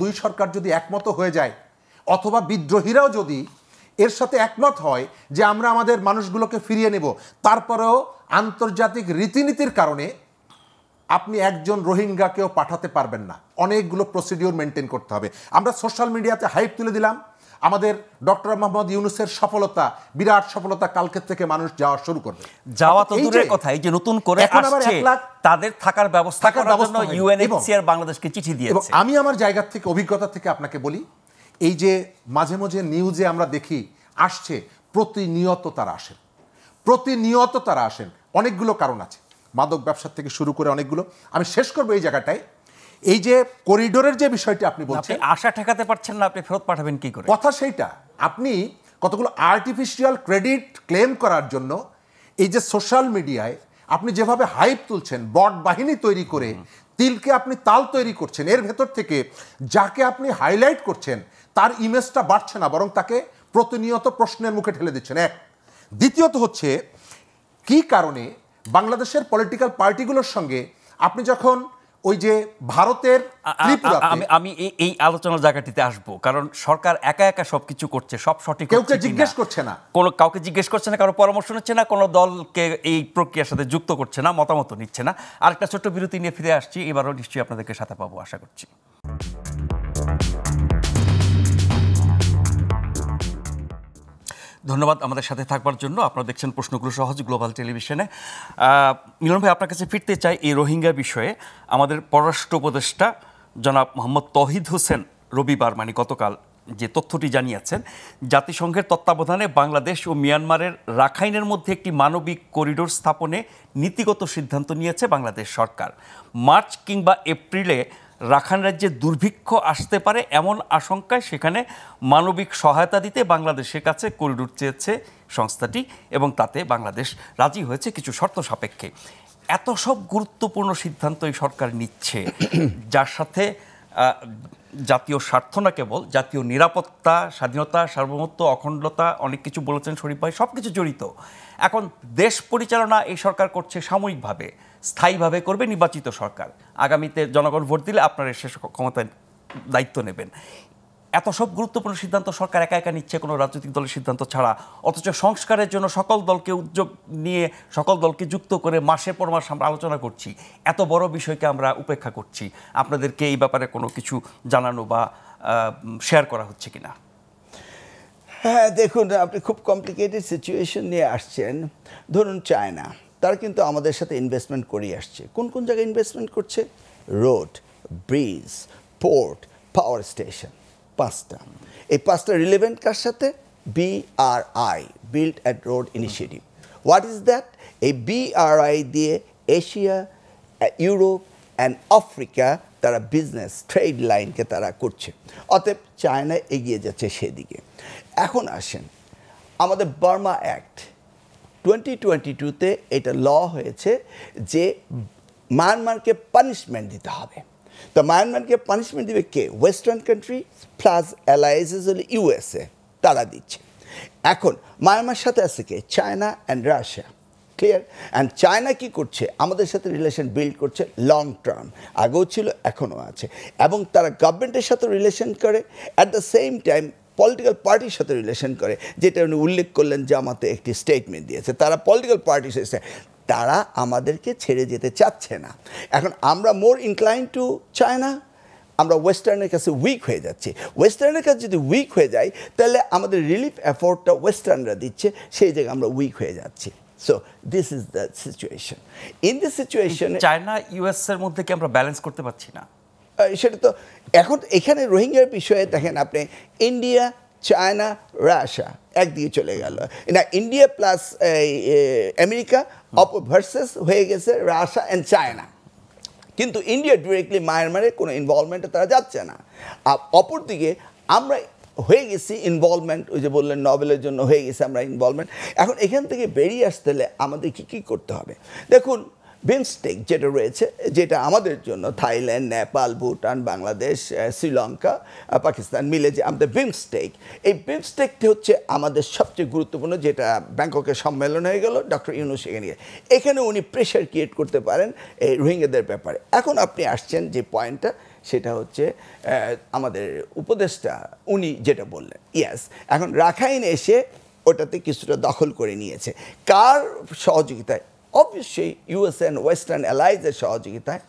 দুই সরকার যদি একমত হয়ে যায়, অথবা বিদ্রোহীরাও যদি এর সাথে একমত হয় যে আমরা আমাদের মানুষগুলোকে ফিরিয়ে নেব, তারপরেও আন্তর্জাতিক রীতিনীতির কারণে আপনি একজন রোহিঙ্গাকেও পাঠাতে পারবেন না, অনেকগুলো প্রসিডিওর মেনটেন করতে হবে। আমরা সোশ্যাল মিডিয়াতে হাইপ তুলে দিলাম আমাদের ডক্টর মোহাম্মদ ইউনূসের সফলতা, বিরাট সফলতা, কালকের থেকে মানুষ যাওয়া শুরু করবে। যাওয়া তো এই দূরের যে কথা, এই যে নতুন করে এখন আবার আসছে, 1 লাখ তাদের থাকার ব্যবস্থা থাকার করার ব্যবস্থা জন্য হয়নি। ইউএনএইচসিআর বাংলাদেশকে চিঠি এবং দিয়েছে। আমি আমার জায়গা থেকে, অভিজ্ঞতা থেকে আপনাকে বলি, এই যে মাঝে মাঝে নিউজে আমরা দেখি আসছে, প্রতিনিয়ত তারা আসেন, প্রতিনিয়ত তারা আসেন। অনেকগুলো কারণ আছে, মাদক ব্যবসা থেকে শুরু করে অনেকগুলো। আমি শেষ করবো এই জায়গাটায়, এই যে করিডোরের যে বিষয়টি আপনি আপনি বলছেন, আশা ঠেকাতে পারছেন না, আপনি ফেরত পাঠাবেন কি করে? কথা সেইটা, আপনি কতগুলো আর্টিফিশিয়াল ক্রেডিট ক্লেম করার জন্য এই যে সোশ্যাল মিডিয়ায় আপনি যেভাবে হাইপ তুলছেন, বট বাহিনী তৈরি করে তিলকে আপনি তাল তৈরি করছেন, এর ভেতর থেকে যাকে আপনি হাইলাইট করছেন তার ইমেজটা বাড়ছে না, বরং তাকে প্রতিনিয়ত প্রশ্নের মুখে ঠেলে দিচ্ছেন। এক, দ্বিতীয়ত হচ্ছে কি কারণে বাংলাদেশের পলিটিক্যাল পার্টিগুলোর সঙ্গে আপনি যখন ওই যে ভারতের আমি এই আলোচনার জায়গাটিতে আসবো, কারণ সরকার একা একা সবকিছু করছে, সব সঠিক কেউকে জিজ্ঞেস করছে না, কোনো কাউকে জিজ্ঞেস করছে না, কারো পরামর্শ নিচ্ছে না, কোনো দলকে এই প্রক্রিয়ার সাথে যুক্ত করছে না, মতামত নিচ্ছে না। আরেকটা ছোট্ট বিরতি নিয়ে ফিরে আসছি, এবারও নিশ্চয়ই আপনাদেরকে সাথে পাবো আশা করছি। ধন্যবাদ আমাদের সাথে থাকবার জন্য। আপনারা দেখছেন প্রশ্নগুলো সহজ গ্লোবাল টেলিভিশনে। মিলন ভাই, আপনার কাছে ফিরতে চাই এই রোহিঙ্গা বিষয়ে। আমাদের পররাষ্ট্র উপদেষ্টা জনাব মোহাম্মদ তৌহিদ হোসেন রবিবার, মানে গতকাল, যে তথ্যটি জানিয়েছেন, জাতিসংঘের তত্ত্বাবধানে বাংলাদেশ ও মিয়ানমারের রাখাইনের মধ্যে একটি মানবিক করিডোর স্থাপনে নীতিগত সিদ্ধান্ত নিয়েছে বাংলাদেশ সরকার। মার্চ কিংবা এপ্রিলে রাখাইন রাজ্যে দুর্ভিক্ষ আসতে পারে এমন আশঙ্কায় সেখানে মানবিক সহায়তা দিতে বাংলাদেশের কাছে করিডোর চেয়েছে সংস্থাটি, এবং তাতে বাংলাদেশ রাজি হয়েছে কিছু শর্ত সাপেক্ষে। এত সব গুরুত্বপূর্ণ সিদ্ধান্ত এই সরকার নিচ্ছে, যার সাথে জাতীয় স্বার্থ না কেবল, জাতীয় নিরাপত্তা, স্বাধীনতা, সার্বভৌমত্ব, অখণ্ডতা, অনেক কিছু বলেছেন শরীফ ভাই, সব কিছু জড়িত। এখন দেশ পরিচালনা এই সরকার করছে সাময়িকভাবে, স্থায়ীভাবে করবে নির্বাচিত সরকার। আগামীতে জনগণ ভোট দিলে আপনারা শেষ ক্ষমতায় দায়িত্ব নেবেন। এত সব গুরুত্বপূর্ণ সিদ্ধান্ত সরকার একা একা নিচ্ছে কোনো রাজনৈতিক দলের সিদ্ধান্ত ছাড়া, অথচ সংস্কারের জন্য সকল দলকে উদ্যোগ নিয়ে, সকল দলকে যুক্ত করে মাসের পর মাস আমরা আলোচনা করছি। এত বড় বিষয়কে আমরা উপেক্ষা করছি। আপনাদেরকে এই ব্যাপারে কোনো কিছু জানানো বা শেয়ার করা হচ্ছে কিনা? হ্যাঁ, দেখুন, আপনি খুব কমপ্লিকেটেড সিচুয়েশন নিয়ে আসছেন। ধরুন চায়না, তারা কিন্তু আমাদের সাথে ইনভেস্টমেন্ট করে আসছে। কোন কোন জায়গায় ইনভেস্টমেন্ট করছে? Road, bridge, port, power station, 5টা। এই 5টা রিলেভেন্ট কার সাথে? BRI, build at road initiative. What is that? এই BRI দিয়ে এশিয়া, ইউরোপ অ্যান্ড আফ্রিকা তারা বিজনেস ট্রেড লাইনকে তারা করছে। অতএব চায়না এগিয়ে যাচ্ছে সেদিকে। এখন আসেন, আমাদের বার্মা অ্যাক্ট 2022-তে এটা ল হয়েছে যে মায়ানমারকে পানিশমেন্ট দিতে হবে। তো মায়ানমারকে পানিশমেন্ট দিবে কে? ওয়েস্টার্ন কান্ট্রি প্লাস অ্যালায়েন্সেস হলে USA, তারা দিচ্ছে। এখন মায়ানমার সাথে আছে কে? China and Russia. Clear. And China কি করছে, আমাদের সাথে রিলেশন বিল্ড করছে লং টার্ম, আগেও ছিল এখনও আছে, এবং তারা গভর্নমেন্টের সাথে রিলেশন করে, at the same time political পার্টির সাথে রিলেশন করে, যেটা উনি উল্লেখ করলেন জামাতে একটি স্টেটমেন্ট দিয়েছে, তারা পলিটিক্যাল পার্টির সাথে, তারা আমাদেরকে ছেড়ে যেতে চাচ্ছে না। এখন আমরা মোর ইনক্লাইন টু চায়না, আমরা ওয়েস্টার্নের কাছে উইক হয়ে যাচ্ছি। ওয়েস্টার্নের কাছে যদি উইক হয়ে যাই, তাহলে আমাদের রিলিফ এফোর্টটা ওয়েস্টার্নরা দিচ্ছে, সেই জায়গায় আমরা উইক হয়ে যাচ্ছি। So this is the situation. In this situation China US এর মধ্যে কি আমরা ব্যালেন্স করতে পারছি না? সেটা তো এখন এখানে রোহিঙ্গার বিষয়ে দেখেন আপনি, ইন্ডিয়া, চায়না, রাশিয়া একদিকে চলে গেল না, ইন্ডিয়া প্লাস আমেরিকা ভার্সেস হয়ে গেছে রাশিয়া অ্যান্ড চায়না। কিন্তু ইন্ডিয়া ডিরেক্টলি মায়ানমারে কোনো ইনভলভমেন্টে তারা যাচ্ছে না। আর অপরদিকে আমরা হয়ে গেছি ইনভলভমেন্ট, ওই যে বললেন নোবেলের জন্য হয়ে গেছে আমরা ইনভলভমেন্ট। এখন এখান থেকে বেরিয়ে আসতে হলে আমাদের কী করতে হবে? দেখুন, বিমস্টেক যেটা রয়েছে, যেটা আমাদের জন্য থাইল্যান্ড, নেপাল, ভুটান, বাংলাদেশ, শ্রীলঙ্কা, পাকিস্তান মিলে যে আমাদের বিমস্টেক, এই বিমস্টেকটি হচ্ছে আমাদের সবচেয়ে গুরুত্বপূর্ণ, যেটা ব্যাংককের সম্মেলন হয়ে গেল, ডক্টর ইউনূস এখানে উনি প্রেশার ক্রিয়েট করতে পারেন এই রোহিঙ্গাদের ব্যাপারে। এখন আপনি আসছেন যে পয়েন্টটা, সেটা হচ্ছে আমাদের উপদেষ্টা উনি যেটা বললেন, ইয়াস, এখন রাখাইন এসে ওটাতে কিছুটা দখল করে নিয়েছে, কার সহযোগিতায়? অবশ্যই ইউএসএ অ্যান্ড ওয়েস্টার্ন অ্যালাইজের সহযোগিতায়।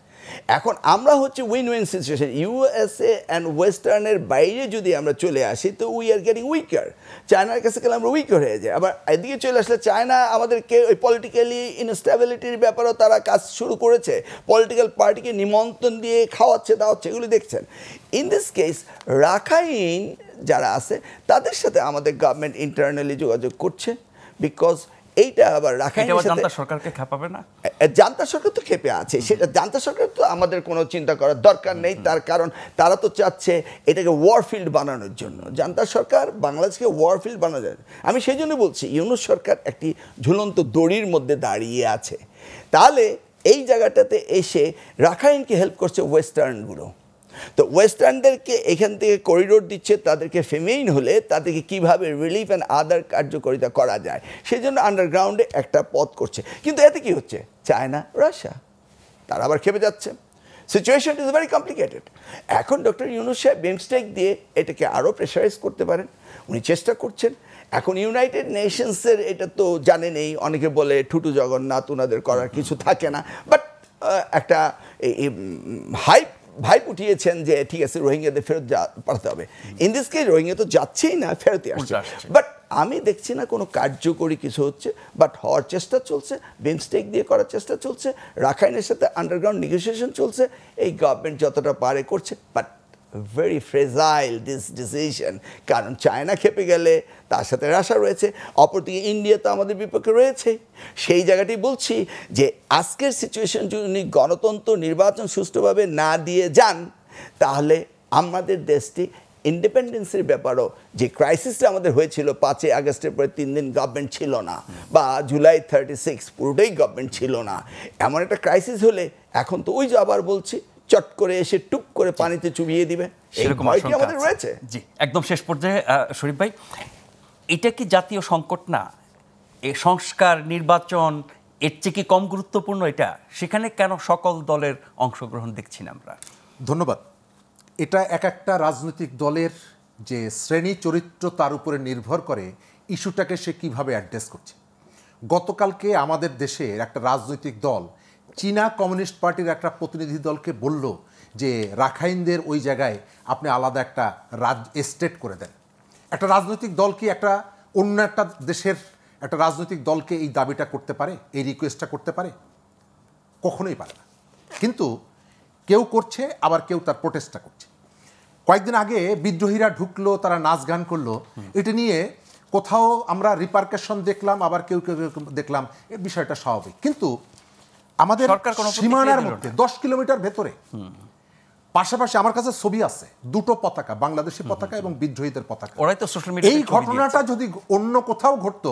এখন আমরা হচ্ছে win win situation, USA and ওয়েস্টার্নের বাইরে যদি আমরা চলে আসি তো উই আর গেটিং উইকার, চায়নার কাছে গেলে আমরা উইকার হয়ে যাই। আবার এদিকে চলে আসলে চায়না আমাদেরকে ওই পলিটিক্যালি ইনস্টেবিলিটির ব্যাপারেও তারা কাজ শুরু করেছে, পলিটিক্যাল পার্টিকে নিমন্ত্রণ দিয়ে খাওয়াচ্ছে দাওয়াচ্ছে, এগুলি দেখছেন। ইন দিস কেস রাখাইন যারা আছে তাদের সাথে আমাদের গভর্নমেন্ট ইন্টারনালি যোগাযোগ করছে, বিকজ এইটা আবার রাখাইনের সাথে জান্তা সরকারকে খেপাবে না? জান্তা সরকার তো খেপে আছে, সেটা জান্তা সরকার তো আমাদের কোনো চিন্তা করার দরকার নেই, তার কারণ তারা তো চাচ্ছে এটাকে ওয়ারফিল্ড বানানোর জন্য। জান্তা সরকার বাংলাদেশকে ওয়ারফিল্ড বানানো যায়। আমি সেই জন্য বলছি ইউনূস সরকার একটি ঝুলন্ত দড়ির মধ্যে দাঁড়িয়ে আছে। তাহলে এই জায়গাটাতে এসে রাখাইনকে হেল্প করছে ওয়েস্টার্নগুলো, তো ওয়েস্টার্নদেরকে এখান থেকে করিডোর দিচ্ছে, তাদেরকে ফেমেইন হলে তাদেরকে কীভাবে রিলিফ অ্যান্ড আদার কার্যকারিতা করা যায় সেই জন্য আন্ডারগ্রাউন্ডে একটা পথ করছে। কিন্তু এতে কি হচ্ছে, চায়না, রাশিয়া তারা আবার খেপে যাচ্ছে। Situation is very complicated. এখন ডক্টর ইউনূস সাহেব বিমস্টেক দিয়ে এটাকে আরও প্রেশারাইজ করতে পারেন, উনি চেষ্টা করছেন। এখন ইউনাইটেড নেশনসের এটা তো জানেনই, অনেকে বলে ঠুটু জগন্নাথ, ওনাদের করার কিছু থাকে না, বাট একটা ভাইপ উঠিয়েছেন যে ঠিক আছে রোহিঙ্গাদের ফেরত পাঠাতে হবে। ইন দিস কেস রোহিঙ্গা তো যাচ্ছেই না, ফেরতই আসছে। বাট আমি দেখছি না কোনো কার্যকরী কিছু হচ্ছে, বাট হওয়ার চেষ্টা চলছে, বিমস্টেক দিয়ে করার চেষ্টা চলছে, রাখাইনের সাথে আন্ডারগ্রাউন্ড নেগোসিয়েশন চলছে, এই গভর্নমেন্ট যতটা পারে করছে, but very fragile this decision. কারণ চায়না খেপে গেলে তার সাথে রাশিয়া রয়েছে, অপরদিকে ইন্ডিয়া তো আমাদের বিপক্ষে রয়েছে। সেই জায়গাটি বলছি যে আজকের সিচুয়েশন যদি গণতন্ত্র নির্বাচন সুষ্ঠুভাবে না দিয়ে যান, তাহলে আমাদের দেশটি ইন্ডিপেন্ডেন্সের ব্যাপারও যে ক্রাইসিসটা আমাদের হয়েছিল 5ই আগস্টের পরে 3 দিন গভর্নমেন্ট ছিল না, বা জুলাই 36 পুরোটাই গভর্নমেন্ট ছিল না, এমন একটা ক্রাইসিস হলে এখন তো ওই যে আবার বলছি চট করে এসে টুপ করে পানিতে চুবিয়ে দিবে, সেরকম ভয়টি আমাদের রয়েছে। জি, একদম শেষ পর্যায়ে শরীফ ভাই, এটা কি জাতীয় সংকট না? এই সংস্কার, নির্বাচন এর চেয়ে কি কম গুরুত্বপূর্ণ এটা? সেখানে কেন সকল দলের অংশগ্রহণ দেখছি না আমরা? ধন্যবাদ। এটা এক একটা রাজনৈতিক দলের যে শ্রেণী চরিত্র তার উপরে নির্ভর করে ইস্যুটাকে সে কিভাবে অ্যাড্রেস করছে। গতকালকে আমাদের দেশের একটা রাজনৈতিক দল চীনা কমিউনিস্ট পার্টির একটা প্রতিনিধি দলকে বলল যে রাখাইনদের ওই জায়গায় আপনি আলাদা একটা স্টেট করে দেন। একটা রাজনৈতিক দল কি একটা অন্য একটা দেশের একটা রাজনৈতিক দলকে এই দাবিটা করতে পারে, এই রিকোয়েস্টটা করতে পারে? কখনোই পারে না। কিন্তু কেউ করছে, আবার কেউ তার প্রোটেস্টটা করছে। কয়েকদিন আগে বিদ্রোহীরা ঢুকলো, তারা নাচ গান করলো, এটা নিয়ে কোথাও আমরা রিপারকেশন দেখলাম, আবার কেউ কেউ দেখলাম এই বিষয়টা স্বাভাবিক। কিন্তু আমাদের সীমানার মধ্যে 10 কিলোমিটার ভেতরে পাশাপাশি আমার কাছে ছবি আছে, দুটো পতাকা, বাংলাদেশি পতাকা এবং বিদ্রোহীদের পতাকা। এই ঘটনাটা যদি অন্য কোথাও ঘটতো,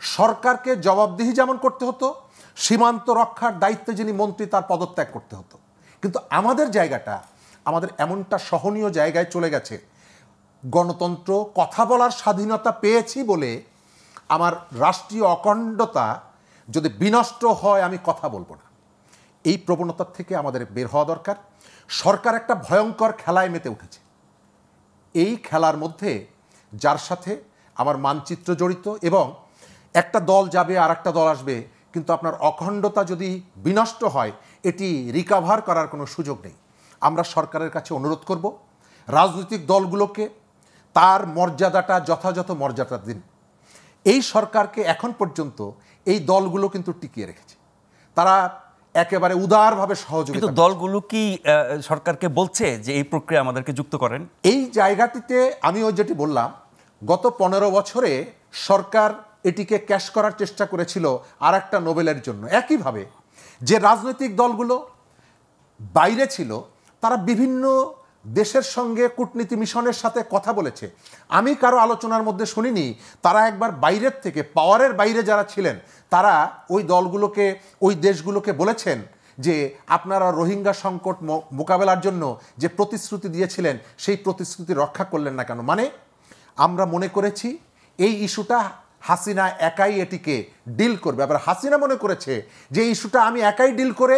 সরকারকে জবাবদিহি যেমন করতে হতো, সীমান্ত রক্ষার দায়িত্বে যিনি মন্ত্রী তার পদত্যাগ করতে হতো। কিন্তু আমাদের জায়গাটা, আমাদের এমনটা সহনীয় জায়গায় চলে গেছে, গণতন্ত্র, কথা বলার স্বাধীনতা পেয়েছি বলে আমার রাষ্ট্রীয় অখণ্ডতা যদি বিনষ্ট হয় আমি কথা বলবো না, এই প্রবণতার থেকে আমাদের বের হওয়া দরকার। সরকার একটা ভয়ঙ্কর খেলায় মেতে উঠেছে। এই খেলার মধ্যে যার সাথে আমার মানচিত্র জড়িত, এবং একটা দল যাবে আর একটা দল আসবে, কিন্তু আপনার অখণ্ডতা যদি বিনষ্ট হয় এটি রিকাভার করার কোনো সুযোগ নেই। আমরা সরকারের কাছে অনুরোধ করব, রাজনৈতিক দলগুলোকে তার মর্যাদাটা যথাযথ মর্যাদা দিন। এই সরকারকে এখন পর্যন্ত এই দলগুলো কিন্তু টিকিয়ে রেখেছে, তারা একেবারে উদারভাবে সহযোগিতা। কিন্তু দলগুলো কি সরকারকে বলছে যে এই প্রক্রিয়া আমাদেরকে যুক্ত করেন? এই জায়গাটিতে আমি ওই যেটি বললাম, গত 15 বছরে সরকার এটিকে ক্যাশ করার চেষ্টা করেছিল আর একটা নোবেলের জন্য। একইভাবে যে রাজনৈতিক দলগুলো বাইরে ছিল তারা বিভিন্ন দেশের সঙ্গে কূটনীতি মিশনের সাথে কথা বলেছে। আমি কারো আলোচনার মধ্যে শুনিনি তারা একবার বাইরের থেকে, পাওয়ারের বাইরে যারা ছিলেন তারা ওই দলগুলোকে, ওই দেশগুলোকে বলেছেন যে আপনারা রোহিঙ্গা সংকট মোকাবেলার জন্য যে প্রতিশ্রুতি দিয়েছিলেন সেই প্রতিশ্রুতি রক্ষা করলেন না কেন। মানে আমরা মনে করেছি এই ইস্যুটা হাসিনা একাই এটিকে ডিল করবে। আবার হাসিনা মনে করেছে যে ইস্যুটা আমি একাই ডিল করে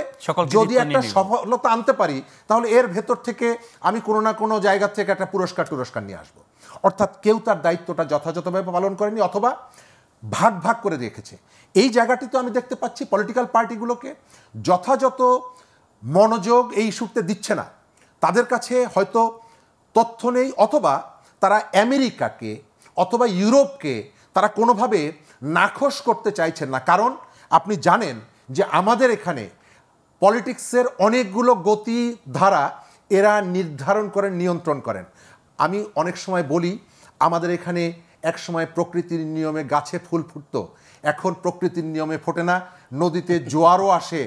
যদি একটা সফলতা আনতে পারি তাহলে এর ভেতর থেকে আমি কোনো না কোনো জায়গা থেকে একটা পুরস্কার নিয়ে আসবো। অর্থাৎ কেউ তার দায়িত্বটা যথাযথভাবে পালন করেনি অথবা ভাগ ভাগ করে রেখেছে। এই জায়গাটিতে আমি দেখতে পাচ্ছি পলিটিক্যাল পার্টিগুলোকে যথাযথ মনোযোগ এই ইস্যুতে দিচ্ছে না। তাদের কাছে হয়তো তথ্য নেই, অথবা তারা আমেরিকাকে অথবা ইউরোপকে তারা কোনোভাবে নাখোশ করতে চাইছেন না। কারণ আপনি জানেন যে আমাদের এখানে পলিটিক্সের অনেকগুলো গতি ধারা এরা নির্ধারণ করেন, নিয়ন্ত্রণ করেন। আমি অনেক সময় বলি আমাদের এখানে এক সময় প্রকৃতির নিয়মে গাছে ফুল ফুটতো, এখন প্রকৃতির নিয়মে ফোটে না। নদীতে জোয়ারও আসে,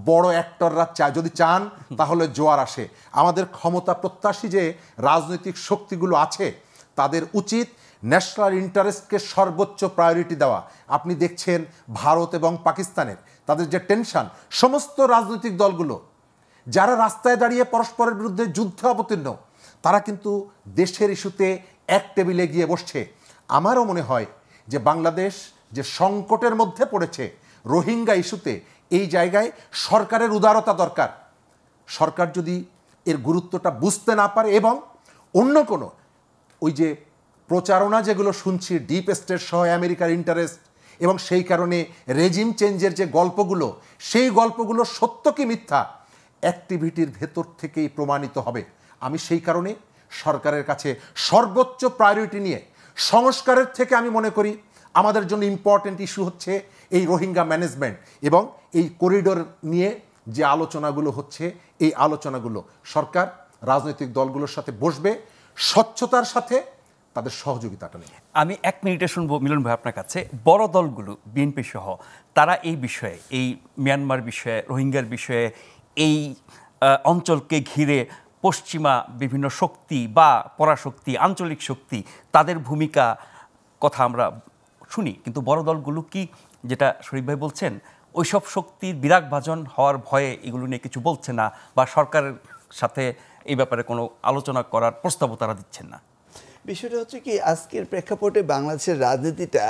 বড় অ্যাক্টররা চায়, যদি চান তাহলে জোয়ার আসে। আমাদের ক্ষমতা প্রত্যাশী যে রাজনৈতিক শক্তিগুলো আছে তাদের উচিত ন্যাশনাল ইন্টারেস্টকে সর্বোচ্চ প্রায়োরিটি দেওয়া। আপনি দেখছেন ভারত এবং পাকিস্তানের তাদের যে টেনশন, সমস্ত রাজনৈতিক দলগুলো যারা রাস্তায় দাঁড়িয়ে পরস্পরের বিরুদ্ধে যুদ্ধে অবতীর্ণ তারা কিন্তু দেশের ইস্যুতে এক টেবিলে গিয়ে বসছে। আমারও মনে হয় যে বাংলাদেশ যে সংকটের মধ্যে পড়েছে রোহিঙ্গা ইস্যুতে, এই জায়গায় সরকারের উদারতা দরকার। সরকার যদি এর গুরুত্বটা বুঝতে না পারে এবং অন্য কোনো ওই যে প্রচারণা যেগুলো শুনছি ডিপ স্টেট সহ আমেরিকার ইন্টারেস্ট এবং সেই কারণে রেজিম চেঞ্জের যে গল্পগুলো, সেই গল্পগুলো সত্য কি মিথ্যা অ্যাক্টিভিটির ভেতর থেকেই প্রমাণিত হবে। আমি সেই কারণে সরকারের কাছে সর্বোচ্চ প্রায়োরিটি নিয়ে সংস্কারের থেকে আমি মনে করি আমাদের জন্য ইম্পর্টেন্ট ইস্যু হচ্ছে এই রোহিঙ্গা ম্যানেজমেন্ট এবং এই করিডোর নিয়ে যে আলোচনাগুলো হচ্ছে, এই আলোচনাগুলো সরকার রাজনৈতিক দলগুলোর সাথে বসবে, স্বচ্ছতার সাথে তাদের সহযোগিতাটা নেই। আমি 1 মিনিটে শুনবো মিলন ভাই আপনার কাছে। বড় দলগুলো বিএনপি সহ তারা এই বিষয়ে, এই মিয়ানমার বিষয়ে, রোহিঙ্গার বিষয়ে, এই অঞ্চলকে ঘিরে পশ্চিমা বিভিন্ন শক্তি বা পরাশক্তি, আঞ্চলিক শক্তি, তাদের ভূমিকা কথা আমরা শুনি, কিন্তু বড় দলগুলো কি, যেটা শরীফ ভাই বলছেন, ওইসব শক্তির বিরাগভাজন হওয়ার ভয়ে এগুলো নিয়ে কিছু বলছে না বা সরকারের সাথে এই ব্যাপারে কোনো আলোচনা করার প্রস্তাবও তারা দিচ্ছেন না? বিষয়টা হচ্ছে কি, আজকের প্রেক্ষাপটে বাংলাদেশের রাজনীতিটা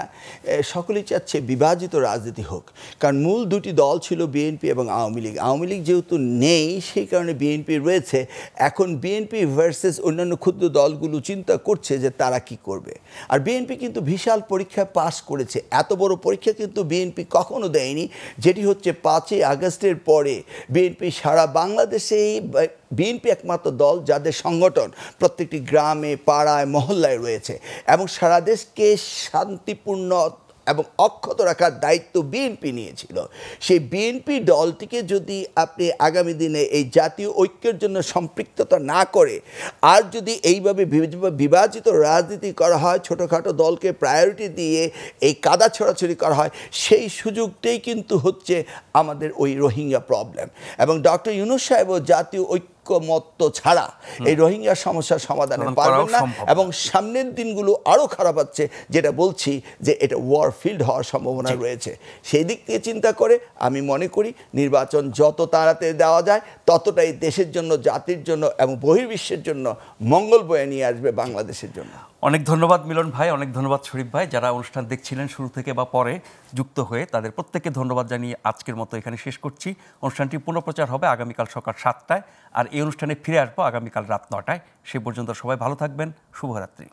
সকলেই চাচ্ছে বিভাজিত রাজনীতি হোক। কারণ মূল দুটি দল ছিল বিএনপি এবং আওয়ামী লীগ। আওয়ামী লীগ যেহেতু নেই সেই কারণে বিএনপি রয়েছে। এখন বিএনপি ভার্সেস অন্যান্য ক্ষুদ্র দলগুলো চিন্তা করছে যে তারা কি করবে। আর বিএনপি কিন্তু বিশাল পরীক্ষায় পাস করেছে। এত বড় পরীক্ষা কিন্তু বিএনপি কখনো দেয়নি, যেটি হচ্ছে 5ই আগস্টের পরে বিএনপি সারা বাংলাদেশেই বিএনপি একমাত্র দল যাদের সংগঠন প্রত্যেকটি গ্রামে, পাড়ায়, মহল্লায় রয়েছে এবং সারা দেশকে শান্তিপূর্ণ এবং অক্ষত রাখার দায়িত্ব বিএনপি নিয়েছিল। সেই বিএনপি দলটিকে যদি আপনি আগামী দিনে এই জাতীয় ঐক্যের জন্য সম্পৃক্ততা না করে আর যদি এইভাবে বিভাজিত রাজনীতি করা হয়, ছোটোখাটো দলকে প্রায়োরিটি দিয়ে এই কাদা ছড়াছড়ি করা হয়, সেই সুযোগটাই কিন্তু হচ্ছে আমাদের ওই রোহিঙ্গা প্রবলেম। এবং ডক্টর ইউনূস সাহেবও জাতীয় ঐক্যমত্য ছাড়া এই রোহিঙ্গা সমস্যার সমাধানে পারবেন না এবং সামনের দিনগুলো আরও খারাপ হচ্ছে, যেটা বলছি যে এটা ওয়ার ফিল্ড হওয়ার সম্ভাবনা রয়েছে। সেই দিক থেকে চিন্তা করে আমি মনে করি নির্বাচন যত তাড়াতাড়ি দেওয়া যায় ততটাই দেশের জন্য, জাতির জন্য এবং বহির্বিশ্বের জন্য মঙ্গল বয়ে নিয়ে আসবে বাংলাদেশের জন্য। অনেক ধন্যবাদ মিলন ভাই, অনেক ধন্যবাদ শরীফ ভাই। যারা অনুষ্ঠান দেখছিলেন শুরু থেকে বা পরে যুক্ত হয়ে, তাদের প্রত্যেককে ধন্যবাদ জানিয়ে আজকের মতো এখানে শেষ করছি। অনুষ্ঠানটি পুনঃপ্রচার হবে আগামীকাল সকাল 7টায়, আর এই অনুষ্ঠানে ফিরে আসবো আগামীকাল রাত 9টায়। সে পর্যন্ত সবাই ভালো থাকবেন। শুভরাত্রি।